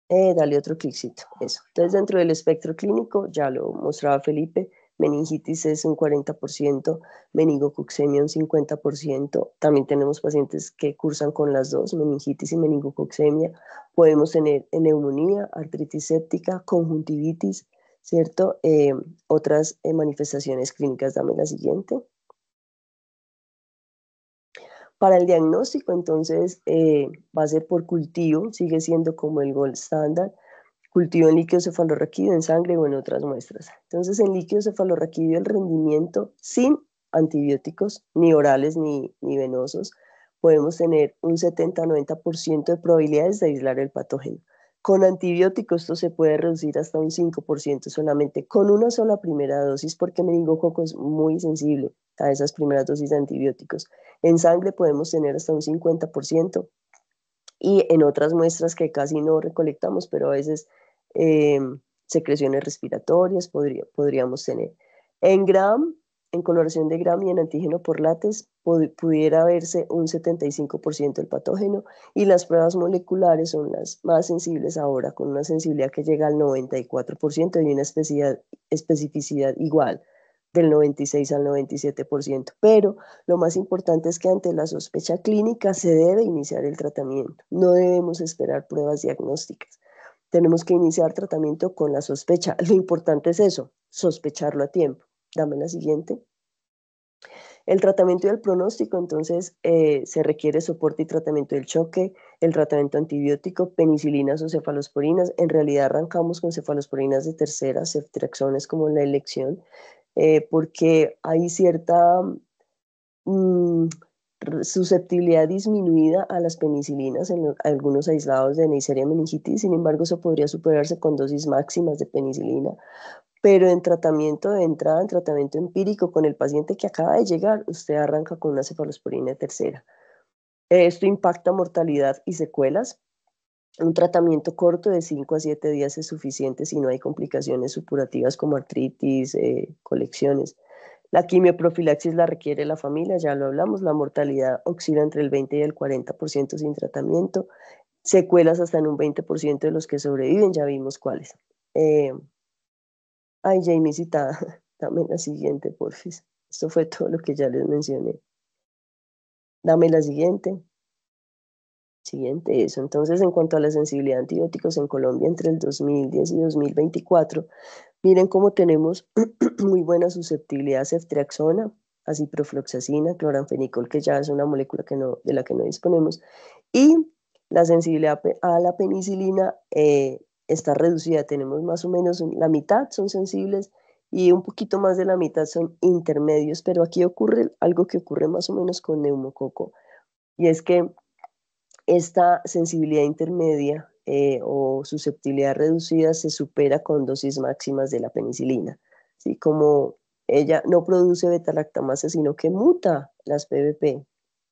Dale otro cliccito, eso. Entonces, dentro del espectro clínico, ya lo mostraba Felipe, meningitis es un 40%, meningococcemia un 50%. También tenemos pacientes que cursan con las dos, meningitis y meningococcemia. Podemos tener neumonía, artritis séptica, conjuntivitis, ¿cierto? Otras manifestaciones clínicas. Dame la siguiente. Para el diagnóstico, entonces, va a ser por cultivo, sigue siendo como el gold standard, cultivo en líquido cefalorraquídeo, en sangre o en otras muestras. Entonces, en líquido cefalorraquídeo el rendimiento sin antibióticos, ni orales ni venosos, podemos tener un 70-90% de probabilidades de aislar el patógeno. Con antibióticos esto se puede reducir hasta un 5% solamente con una sola primera dosis, porque meningococo es muy sensible a esas primeras dosis de antibióticos. En sangre podemos tener hasta un 50% y en otras muestras que casi no recolectamos, pero a veces secreciones respiratorias podríamos tener. En Gram, en coloración de Gram y en antígeno por látex pudiera verse un 75% del patógeno, y las pruebas moleculares son las más sensibles ahora, con una sensibilidad que llega al 94% y una especificidad igual del 96 al 97%, pero lo más importante es que ante la sospecha clínica se debe iniciar el tratamiento, no debemos esperar pruebas diagnósticas, tenemos que iniciar tratamiento con la sospecha, lo importante es eso, sospecharlo a tiempo. Dame la siguiente. El tratamiento y el pronóstico, entonces, se requiere soporte y tratamiento del choque, el tratamiento antibiótico, penicilinas o cefalosporinas. En realidad arrancamos con cefalosporinas de tercera, ceftriaxona como la elección, porque hay cierta susceptibilidad disminuida a las penicilinas en algunos aislados de Neisseria meningitis. Sin embargo, eso podría superarse con dosis máximas de penicilina. Pero en tratamiento de entrada, en tratamiento empírico con el paciente que acaba de llegar, usted arranca con una cefalosporina de tercera. Esto impacta mortalidad y secuelas. Un tratamiento corto de 5 a 7 días es suficiente si no hay complicaciones supurativas como artritis, colecciones. La quimioprofilaxis la requiere la familia, ya lo hablamos. La mortalidad oscila entre el 20 y el 40% sin tratamiento. Secuelas hasta en un 20% de los que sobreviven, ya vimos cuáles. Ay, Jamie, citada. Dame la siguiente, porfis. Esto fue todo lo que ya les mencioné. Dame la siguiente. Siguiente, eso. Entonces, en cuanto a la sensibilidad a antibióticos en Colombia entre el 2010 y 2024, miren cómo tenemos muy buena susceptibilidad a ceftriaxona, a ciprofloxacina, cloranfenicol, que ya es una molécula de la que no disponemos, y la sensibilidad a la penicilina está reducida. Tenemos más o menos la mitad son sensibles y un poquito más de la mitad son intermedios, pero aquí ocurre algo que ocurre más o menos con neumococo, y es que esta sensibilidad intermedia o susceptibilidad reducida se supera con dosis máximas de la penicilina, ¿sí? Como ella no produce beta-lactamasa, sino que muta las PBP,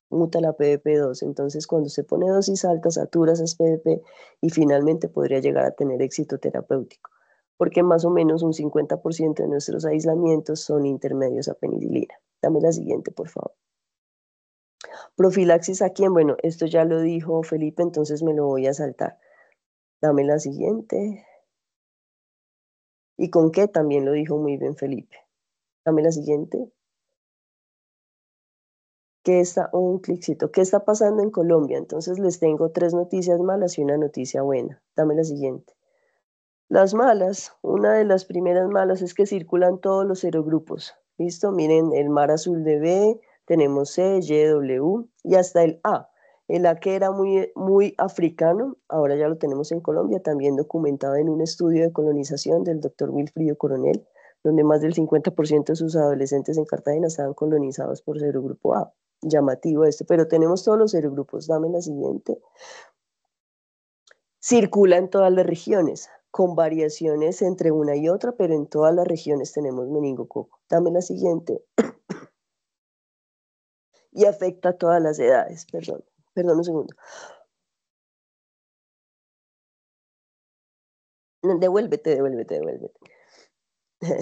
muta la PBP2. Entonces, cuando se pone dosis alta, satura esas PBP y finalmente podría llegar a tener éxito terapéutico, porque más o menos un 50% de nuestros aislamientos son intermedios a penicilina. Dame la siguiente, por favor. Profilaxis a quién, bueno, esto ya lo dijo Felipe, entonces me lo voy a saltar. Dame la siguiente. ¿Y con qué? También lo dijo muy bien Felipe. Dame la siguiente. ¿Qué está? Un cliccito. ¿Qué está pasando en Colombia? Entonces les tengo 3 noticias malas y una noticia buena. Dame la siguiente. Las malas, una de las primeras malas es que circulan todos los serogrupos. ¿Listo? Miren, el mar azul de B, tenemos C, Y, W y hasta el A. El A que era muy africano, ahora ya lo tenemos en Colombia, también documentado en un estudio de colonización del doctor Wilfrido Coronel, donde más del 50% de sus adolescentes en Cartagena estaban colonizados por serogrupo A. Llamativo esto, pero tenemos todos los serogrupos. Dame la siguiente. Circula en todas las regiones, con variaciones entre una y otra, pero en todas las regiones tenemos meningococo. Dame la siguiente. Y afecta a todas las edades. Perdón un segundo. Devuélvete.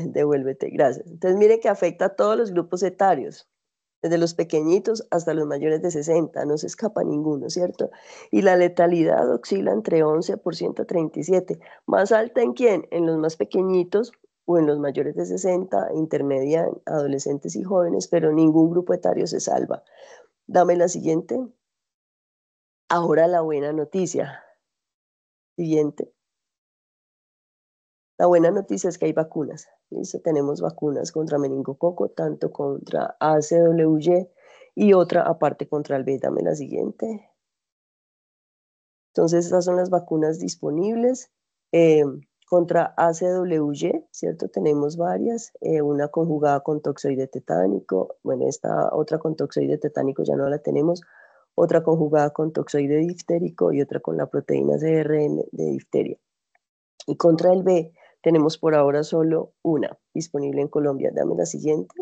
Devuélvete, gracias. Entonces, mire que afecta a todos los grupos etarios, desde los pequeñitos hasta los mayores de 60, no se escapa ninguno, ¿cierto? Y la letalidad oscila entre 11% a 37%. ¿Más alta en quién? En los más pequeñitos o en los mayores de 60, intermedia en adolescentes y jóvenes, pero ningún grupo etario se salva. Dame la siguiente. Ahora la buena noticia. Siguiente. La buena noticia es que hay vacunas. ¿Listo? Tenemos vacunas contra meningococo, tanto contra ACWY y otra aparte contra el B. Dame la siguiente. Entonces, estas son las vacunas disponibles. Contra ACWY, ¿cierto? Tenemos varias. Una conjugada con toxoide tetánico. Bueno, esta otra con toxoide tetánico ya no la tenemos. Otra conjugada con toxoide diftérico y otra con la proteína CRM de difteria. Y contra el B tenemos por ahora solo una disponible en Colombia. Dame la siguiente.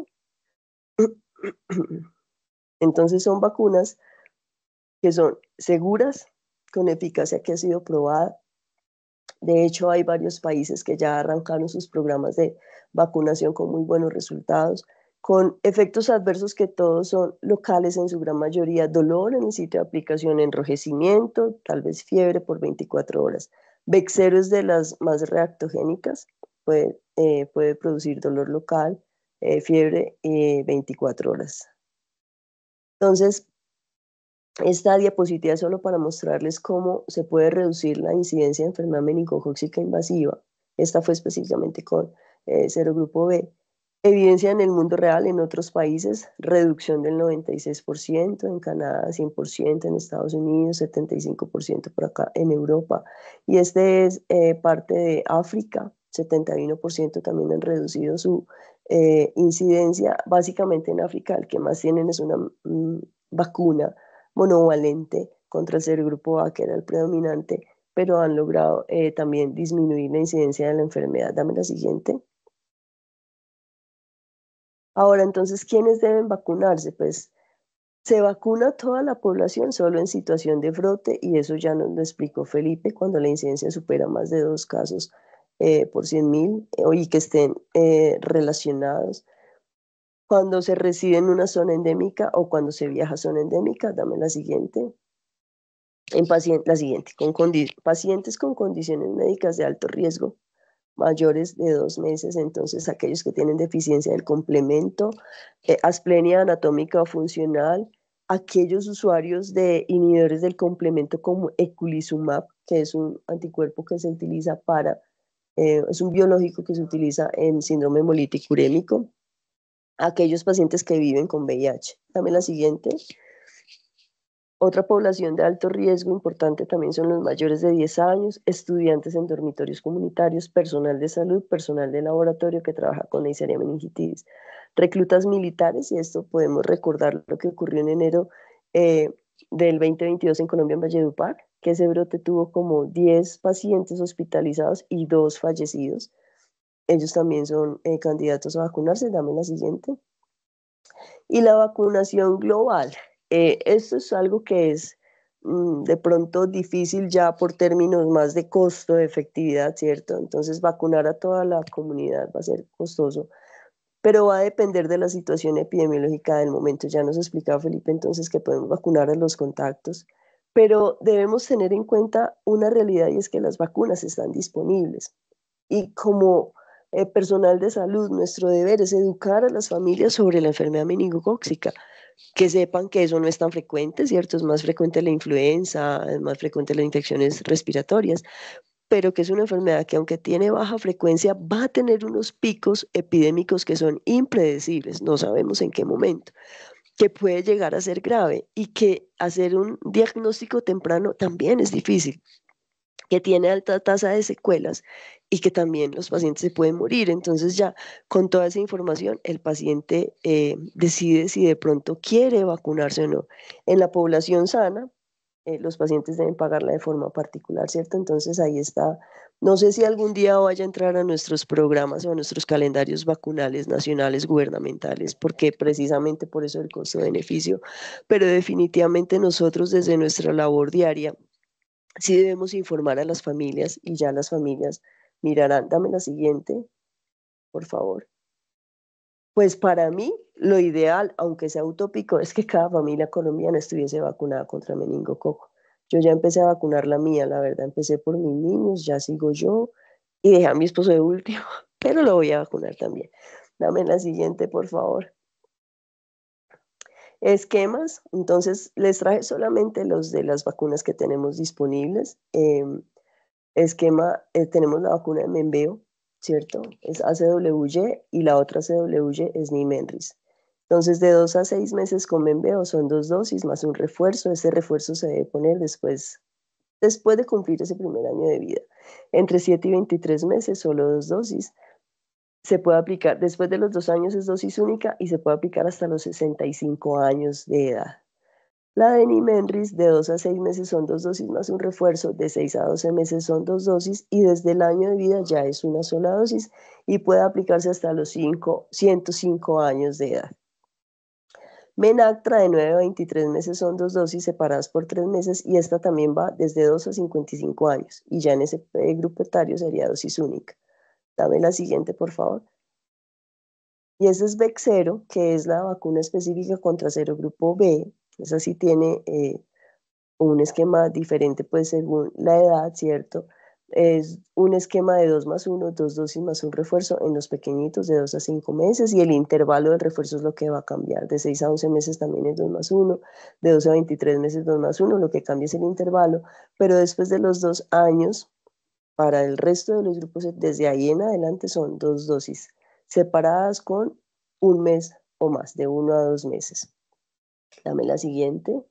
Entonces son vacunas que son seguras, con eficacia que ha sido probada. De hecho, hay varios países que ya arrancaron sus programas de vacunación con muy buenos resultados, con efectos adversos que todos son locales en su gran mayoría, dolor en el sitio de aplicación, enrojecimiento, tal vez fiebre por 24 horas. Bexero es de las más reactogénicas, puede producir dolor local, fiebre 24 horas. Entonces, esta diapositiva es solo para mostrarles cómo se puede reducir la incidencia de enfermedad meningocócica invasiva. Esta fue específicamente con serogrupo B. Evidencia en el mundo real en otros países, reducción del 96%, en Canadá 100%, en Estados Unidos 75% por acá, en Europa. Y este es parte de África, 71% también han reducido su incidencia. Básicamente en África el que más tienen es una vacuna monovalente contra el serogrupo A, que era el predominante, pero han logrado también disminuir la incidencia de la enfermedad. Dame la siguiente. Ahora, entonces, ¿quiénes deben vacunarse? Pues se vacuna toda la población solo en situación de brote, y eso ya nos lo explicó Felipe, cuando la incidencia supera más de 2 casos por 100.000 y que estén relacionados. Cuando se reside en una zona endémica o cuando se viaja a zona endémica. Dame la siguiente. La siguiente, pacientes con condiciones médicas de alto riesgo, mayores de 2 meses, entonces aquellos que tienen deficiencia del complemento, asplenia anatómica o funcional, aquellos usuarios de inhibidores del complemento como eculizumab, que es un anticuerpo que se utiliza es un biológico que se utiliza en síndrome hemolítico urémico, aquellos pacientes que viven con VIH. Dame la siguiente. Otra población de alto riesgo importante también son los mayores de 10 años, estudiantes en dormitorios comunitarios, personal de salud, personal de laboratorio que trabaja con Neisseria meningitidis, reclutas militares, y esto podemos recordar lo que ocurrió en enero del 2022 en Colombia, en Valledupar, que ese brote tuvo como 10 pacientes hospitalizados y 2 fallecidos. ellos también son candidatos a vacunarse. Dame la siguiente. Y la vacunación global. Esto es algo que es de pronto difícil ya por términos más de costo, de efectividad, ¿cierto? Entonces vacunar a toda la comunidad va a ser costoso, pero va a depender de la situación epidemiológica del momento. Ya nos explicaba Felipe entonces que podemos vacunar a los contactos, pero debemos tener en cuenta una realidad y es que las vacunas están disponibles. Y como personal de salud, nuestro deber es educar a las familias sobre la enfermedad meningocócica, que sepan que eso no es tan frecuente, ¿cierto? Es más frecuente la influenza, es más frecuente las infecciones respiratorias, pero que es una enfermedad que aunque tiene baja frecuencia, va a tener unos picos epidémicos que son impredecibles, no sabemos en qué momento, que puede llegar a ser grave y que hacer un diagnóstico temprano también es difícil, que tiene alta tasa de secuelas y que también los pacientes se pueden morir. Entonces ya con toda esa información el paciente decide si de pronto quiere vacunarse o no. En la población sana, los pacientes deben pagarla de forma particular, ¿cierto? Entonces ahí está. No sé si algún día vaya a entrar a nuestros programas o a nuestros calendarios vacunales nacionales gubernamentales, porque precisamente por eso el costo-beneficio, pero definitivamente nosotros desde nuestra labor diaria sí debemos informar a las familias y ya las familias mirarán. Dame la siguiente, por favor. Pues para mí lo ideal, aunque sea utópico, es que cada familia colombiana estuviese vacunada contra meningococo. Yo ya empecé a vacunar la mía, la verdad, empecé por mis niños, ya sigo yo y dejé a mi esposo de último, pero lo voy a vacunar también. Dame la siguiente, por favor. Esquemas, entonces les traje solamente los de las vacunas que tenemos disponibles. Esquema, tenemos la vacuna de Membeo, ¿cierto? Es ACWY y la otra ACWY es Nimenris. Entonces, de 2 a 6 meses con Membeo son 2 dosis más un refuerzo. Ese refuerzo se debe poner después de cumplir ese primer año de vida. Entre 7 y 23 meses, solo 2 dosis. Se puede aplicar, después de los 2 años es dosis única y se puede aplicar hasta los 65 años de edad. La de Nimenris de 2 a 6 meses son 2 dosis más un refuerzo, de 6 a 12 meses son 2 dosis y desde el año de vida ya es una sola dosis y puede aplicarse hasta los 105 años de edad. Menactra de 9 a 23 meses son 2 dosis separadas por 3 meses y esta también va desde 2 a 55 años y ya en ese grupo etario sería dosis única. Dame la siguiente, por favor. Y ese es Bexero, que es la vacuna específica contra serogrupo B. Esa sí tiene un esquema diferente, pues según la edad, ¿cierto? Es un esquema de 2 más 1, 2 dosis más un refuerzo en los pequeñitos de 2 a 5 meses y el intervalo del refuerzo es lo que va a cambiar. De 6 a 11 meses también es 2 más 1, de 12 a 23 meses 2 más 1, lo que cambia es el intervalo, pero después de los 2 años, para el resto de los grupos, desde ahí en adelante son 2 dosis, separadas con un mes o más, de 1 a 2 meses. Dame la siguiente.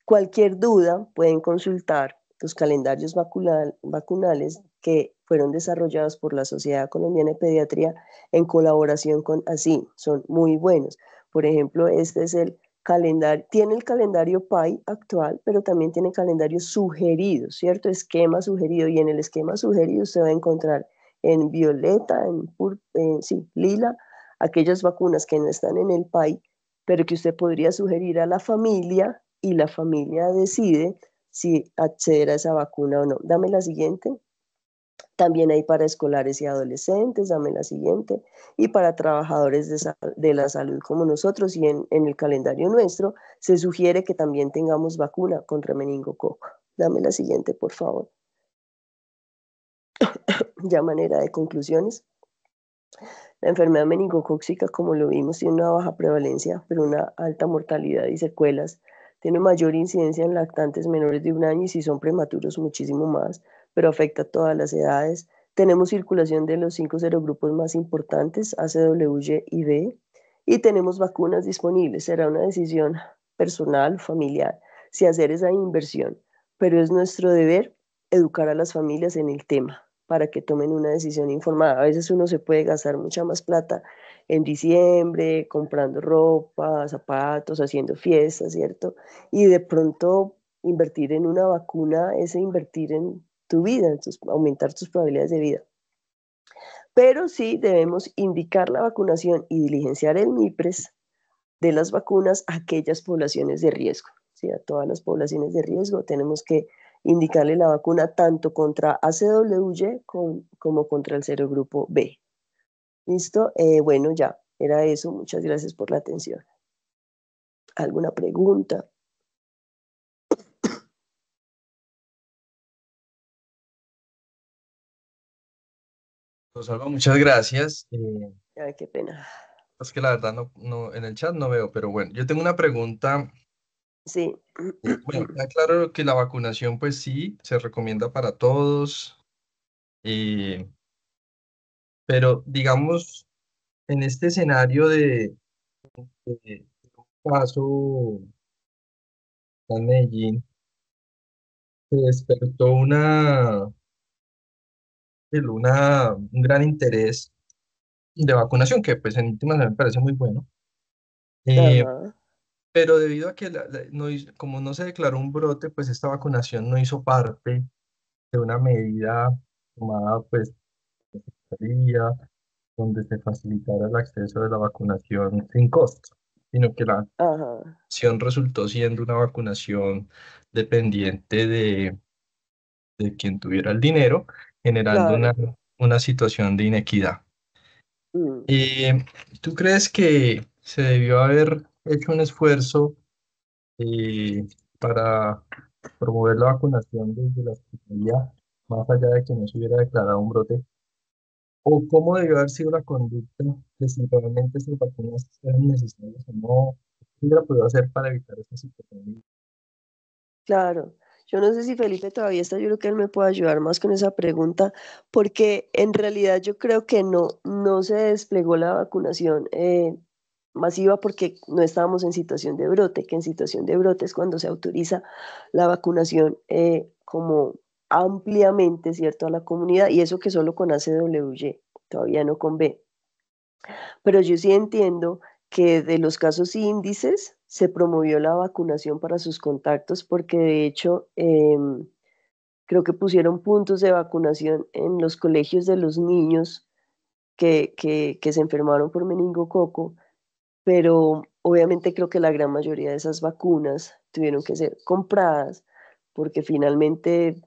Cualquier duda pueden consultar los calendarios vacunales que fueron desarrollados por la Sociedad Colombiana de Pediatría en colaboración con ASIN. Son muy buenos. Por ejemplo, este es el calendario, tiene el calendario PAI actual, pero también tiene calendarios sugeridos, ¿cierto? Esquema sugerido. Y en el esquema sugerido se va a encontrar en violeta, en lila, aquellas vacunas que no están en el PAI, pero que usted podría sugerir a la familia y la familia decide si acceder a esa vacuna o no. Dame la siguiente. También hay para escolares y adolescentes, dame la siguiente. Y para trabajadores de la salud como nosotros y en el calendario nuestro se sugiere que también tengamos vacuna contra meningococo. Dame la siguiente, por favor. Ya manera de conclusiones. La enfermedad meningocócica, como lo vimos, tiene una baja prevalencia, pero una alta mortalidad y secuelas. Tiene mayor incidencia en lactantes menores de 1 año y si son prematuros muchísimo más, pero afecta a todas las edades. Tenemos circulación de los 5 serogrupos más importantes, ACWY y B, y tenemos vacunas disponibles. Será una decisión personal, familiar, si hacer esa inversión, pero es nuestro deber educar a las familias en el tema para que tomen una decisión informada. A veces uno se puede gastar mucha más plata en diciembre, comprando ropa, zapatos, haciendo fiestas, ¿cierto? Y de pronto invertir en una vacuna es invertir en tu vida, entonces aumentar tus probabilidades de vida. pero sí debemos indicar la vacunación y diligenciar el MIPRES de las vacunas a aquellas poblaciones de riesgo. ¿Sí? A todas las poblaciones de riesgo tenemos que indicarle la vacuna tanto contra ACWY como contra el serogrupo B. ¿Listo? Bueno, ya, era eso. Muchas gracias por la atención. ¿Alguna pregunta? Rosalba, muchas gracias. Ay, qué pena. Es que la verdad en el chat no veo, pero bueno, yo tengo una pregunta. Sí. Bueno, está claro que la vacunación, pues sí, se recomienda para todos, eh, pero digamos, en este escenario de un caso en Medellín, se despertó un gran interés de vacunación, que pues en últimas me parece muy bueno. Ajá. Pero debido a que como no se declaró un brote, pues esta vacunación no hizo parte de una medida tomada pues por la Secretaría, donde se facilitara el acceso de la vacunación sin costo, sino que la Ajá. vacunación resultó siendo una vacunación dependiente de quien tuviera el dinero, generando Claro. una situación de inequidad. Mm. Eh, ¿Tú crees que se debió haber hecho un esfuerzo eh, para promover la vacunación desde la Secretaría, más allá de que no se hubiera declarado un brote? ¿O cómo debió haber sido la conducta de si realmente esas vacunas eran necesarias o no? ¿Qué hubiera podido hacer para evitar esta situación? Claro, yo no sé si Felipe todavía está, yo creo que él me puede ayudar más con esa pregunta, porque en realidad yo creo que no se desplegó la vacunación masiva porque no estábamos en situación de brote, que en situación de brote es cuando se autoriza la vacunación como ampliamente, ¿cierto?, a la comunidad, y eso que solo con ACWY, todavía no con B. Pero yo sí entiendo que de los casos índices se promovió la vacunación para sus contactos porque de hecho creo que pusieron puntos de vacunación en los colegios de los niños que se enfermaron por meningococo, pero obviamente creo que la gran mayoría de esas vacunas tuvieron que ser compradas porque finalmente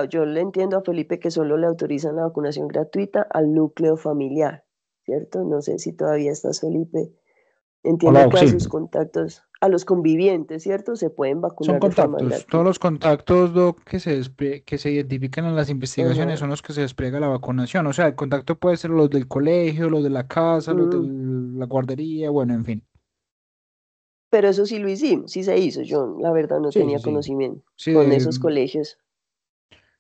yo le entiendo a Felipe que solo le autorizan la vacunación gratuita al núcleo familiar, ¿cierto? No sé si todavía estás, Felipe. Entiendo Hola, que a sí, sus contactos, a los convivientes, ¿cierto? Se pueden son vacunar de forma contactos. Todos gratuita. los contactos, Doc, que se identifican en las investigaciones Ajá. son los que se despliega la vacunación. O sea, el contacto puede ser los del colegio, los de la casa, los de Mm. la guardería, bueno, en fin. Pero eso sí lo hicimos, sí se hizo. Yo, la verdad, no Sí, tenía sí. conocimiento Sí, con esos colegios.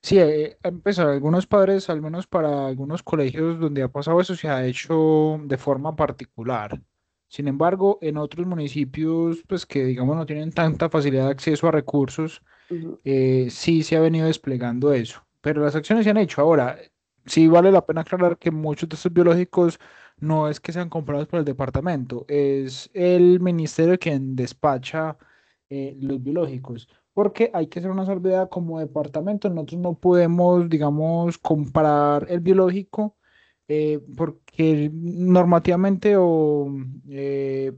sí, empezar algunos padres, al menos para algunos colegios donde ha pasado eso, se ha hecho de forma particular. Sin embargo, en otros municipios, pues que digamos no tienen tanta facilidad de acceso a recursos, Ujú. sí se ha venido desplegando eso. Pero las acciones se han hecho. Ahora, sí vale la pena aclarar que muchos de estos biológicos no es que sean comprados por el departamento, es el ministerio quien despacha los biológicos. Porque hay que hacer una salvedad como departamento. Nosotros no podemos, digamos, comprar el biológico porque normativamente eh,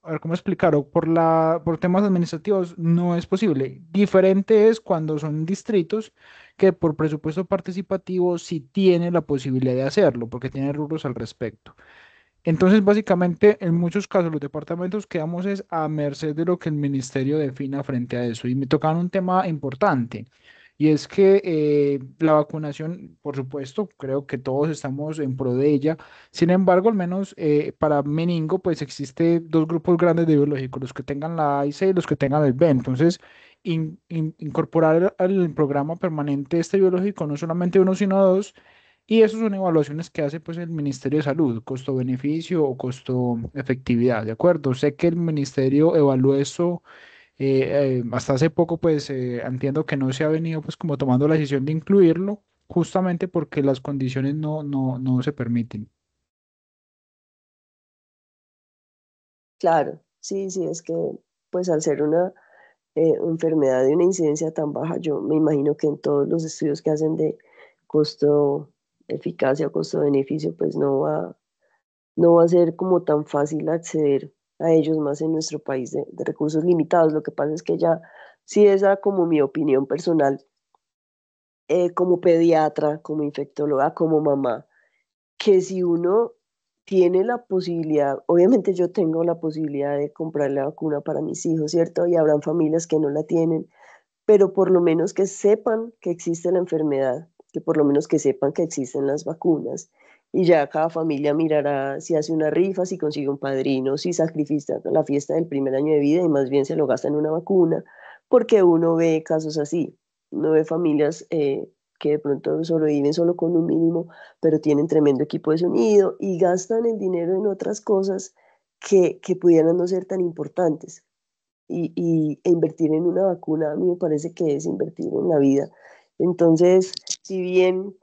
a ver cómo explicarlo, por temas administrativos no es posible. Diferente es cuando son distritos que por presupuesto participativo sí tiene la posibilidad de hacerlo, porque tiene rubros al respecto. Entonces, básicamente, en muchos casos los departamentos quedamos es a merced de lo que el ministerio defina frente a eso. Y me tocan un tema importante, y es que la vacunación, por supuesto, creo que todos estamos en pro de ella. Sin embargo, al menos para meningo, pues existe dos grupos grandes de biológicos, los que tengan la A y C y los que tengan el B. Entonces, incorporar al programa permanente este biológico, no solamente uno, sino dos, y eso son evaluaciones que hace pues el Ministerio de Salud, costo-beneficio o costo-efectividad, ¿de acuerdo? Sé que el ministerio evalúa eso hasta hace poco, pues entiendo que no se ha venido pues como tomando la decisión de incluirlo, justamente porque las condiciones no se permiten. Claro, sí, sí, es que pues al ser una enfermedad de una incidencia tan baja, yo me imagino que en todos los estudios que hacen de costo eficacia, costo-beneficio, pues no va a ser como tan fácil acceder a ellos más en nuestro país de recursos limitados. Lo que pasa es que ya, sí, esa como mi opinión personal, como pediatra, como infectóloga, como mamá, que si uno tiene la posibilidad, obviamente yo tengo la posibilidad de comprar la vacuna para mis hijos, ¿cierto? Y habrán familias que no la tienen, pero por lo menos que sepan que existe la enfermedad, que por lo menos que sepan que existen las vacunas. Y ya cada familia mirará si hace una rifa, si consigue un padrino, si sacrifica la fiesta del primer año de vida y más bien se lo gasta en una vacuna, porque uno ve casos así, uno ve familias que de pronto sobreviven solo con un mínimo, pero tienen tremendo equipo de sonido y gastan el dinero en otras cosas que pudieran no ser tan importantes e invertir en una vacuna a mí me parece que es invertir en la vida. Entonces, si bien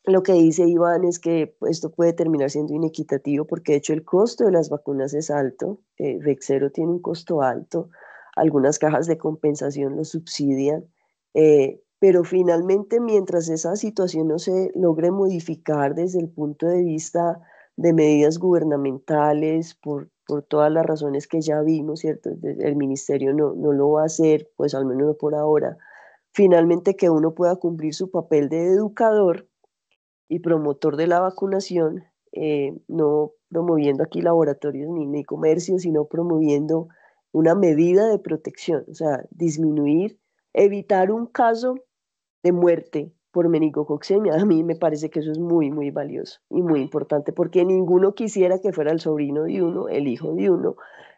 lo que dice Iván es que esto puede terminar siendo inequitativo porque de hecho el costo de las vacunas es alto, Vexero tiene un costo alto, algunas cajas de compensación lo subsidian, pero finalmente mientras esa situación no se logre modificar desde el punto de vista de medidas gubernamentales, por todas las razones que ya vimos, ¿cierto? El ministerio no lo va a hacer, pues al menos no por ahora. Finalmente que uno pueda cumplir su papel de educador y promotor de la vacunación, no promoviendo aquí laboratorios ni comercio, sino promoviendo una medida de protección, o sea, disminuir, evitar un caso de muerte por meningococcemia. A mí me parece que eso es muy, muy valioso y muy importante porque ninguno quisiera que fuera el sobrino de uno, el hijo de uno,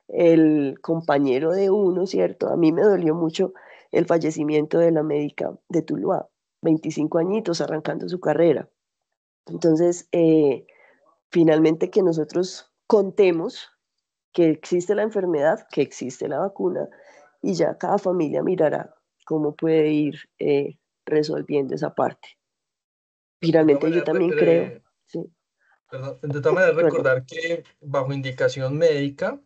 el compañero de uno, ¿cierto? A mí me dolió mucho el fallecimiento de la médica de Tuluá, 25 añitos arrancando su carrera. Entonces, finalmente que nosotros contemos que existe la enfermedad, que existe la vacuna y ya cada familia mirará cómo puede ir resolviendo esa parte. De todas Finalmente yo maneras, también creo, sí, perdón, de todas maneras perdón, recordar que bajo indicación médica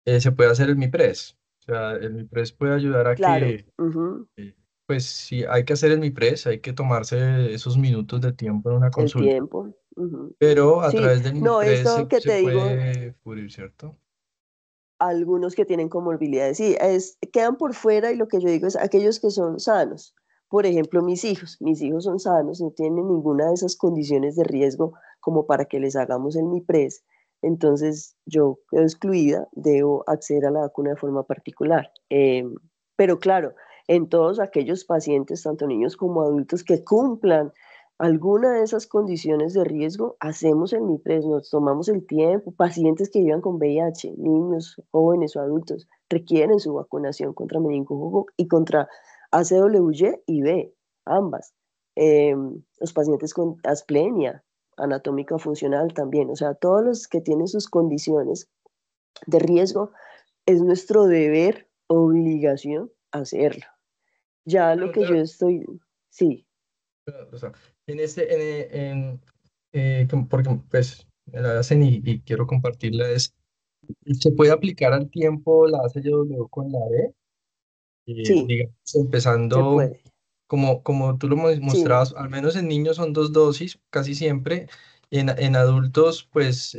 se puede hacer el MIPRES. O sea, el MIPRES puede ayudar a claro, que, pues si hay que hacer el MIPRES, hay que tomarse esos minutos de tiempo en una el consulta. tiempo. Pero a Sí, través del no, MIPRES esto que se te digo, puede cubrir, ¿cierto? algunos que tienen comorbilidades, sí, quedan por fuera y lo que yo digo es aquellos que son sanos. Por ejemplo, mis hijos son sanos, no tienen ninguna de esas condiciones de riesgo como para que les hagamos el MIPRES. Entonces, yo quedo excluida, debo acceder a la vacuna de forma particular. Pero claro, en todos aquellos pacientes, tanto niños como adultos, que cumplan alguna de esas condiciones de riesgo, hacemos el MIPRES, nos tomamos el tiempo. Pacientes que vivan con VIH, niños, jóvenes o adultos, requieren su vacunación contra meningococo y contra ACWY y B, ambas. Los pacientes con asplenia anatómica funcional también, o sea, todos los que tienen sus condiciones de riesgo, es nuestro deber, obligación hacerlo. Ya lo que yo Pregunta, estoy, sí, o sea, en este, porque pues me la hacen y quiero compartirla, es, ¿se puede aplicar al tiempo la ACW con la B? sí, Digamos, se empezando, puede, como tú lo sí. mostrabas, al menos en niños son dos dosis, casi siempre. En adultos, pues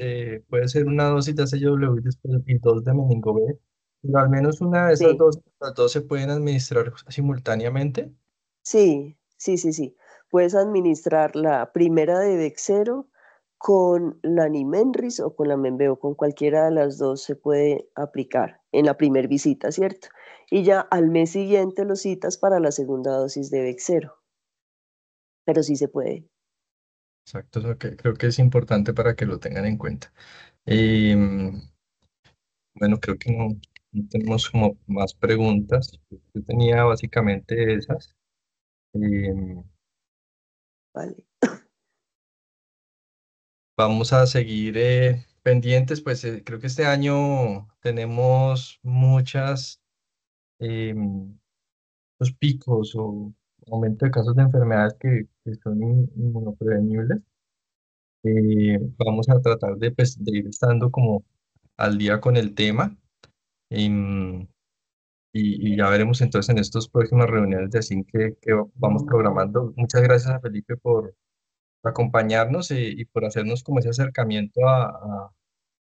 puede ser una dosis de ACW y después y dos de meningo B, pero al menos una de esas Sí, dos, las dos se pueden administrar simultáneamente. sí. Puedes administrar la primera de Bexero con la Nimenris o con la Membeo, con cualquiera de las dos se puede aplicar en la primera visita, ¿cierto? Y ya al mes siguiente lo citas para la segunda dosis de Bexero, pero sí se puede. Exacto, eso creo que es importante para que lo tengan en cuenta. Em, bueno, creo que no tenemos como más preguntas. Yo tenía básicamente esas. Em, Vale, Vamos a seguir pendientes, pues creo que este año tenemos muchas los picos o aumento de casos de enfermedades que son inmunoprevenibles. Vamos a tratar de, pues, de ir estando como al día con el tema em, y ya veremos entonces en estas próximas reuniones de así que vamos programando. Muchas gracias a Felipe acompañarnos y por hacernos como ese acercamiento a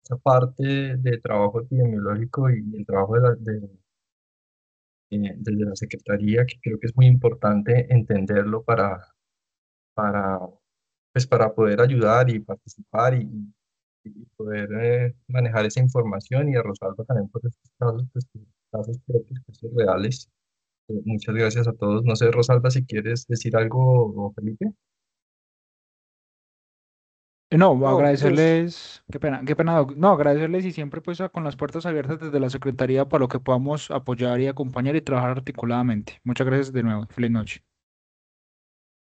esa parte de trabajo epidemiológico y el trabajo desde la Secretaría, que creo que es muy importante entenderlo para, pues para poder ayudar y participar y poder manejar esa información y a Rosalba también por estos casos, pues, casos propios, casos reales. Muchas gracias a todos. No sé, Rosalba, si quieres decir algo o Felipe. No, No, agradecerles, qué pena, no, agradecerles y siempre pues con las puertas abiertas desde la Secretaría para lo que podamos apoyar y acompañar y trabajar articuladamente. Muchas gracias de nuevo. Feliz noche.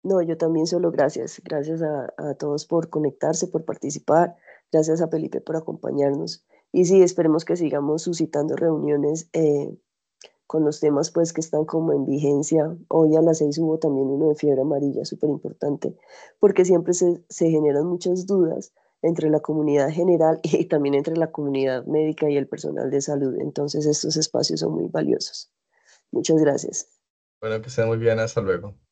no, yo también solo gracias. Gracias a todos por conectarse, por participar. Gracias a Felipe por acompañarnos. Y sí, esperemos que sigamos suscitando reuniones con los temas pues que están como en vigencia. Hoy a las 6 hubo también uno de fiebre amarilla, súper importante, porque siempre se generan muchas dudas entre la comunidad general y también entre la comunidad médica y el personal de salud. Entonces estos espacios son muy valiosos. Muchas gracias. Bueno, que estén muy bien. Hasta luego.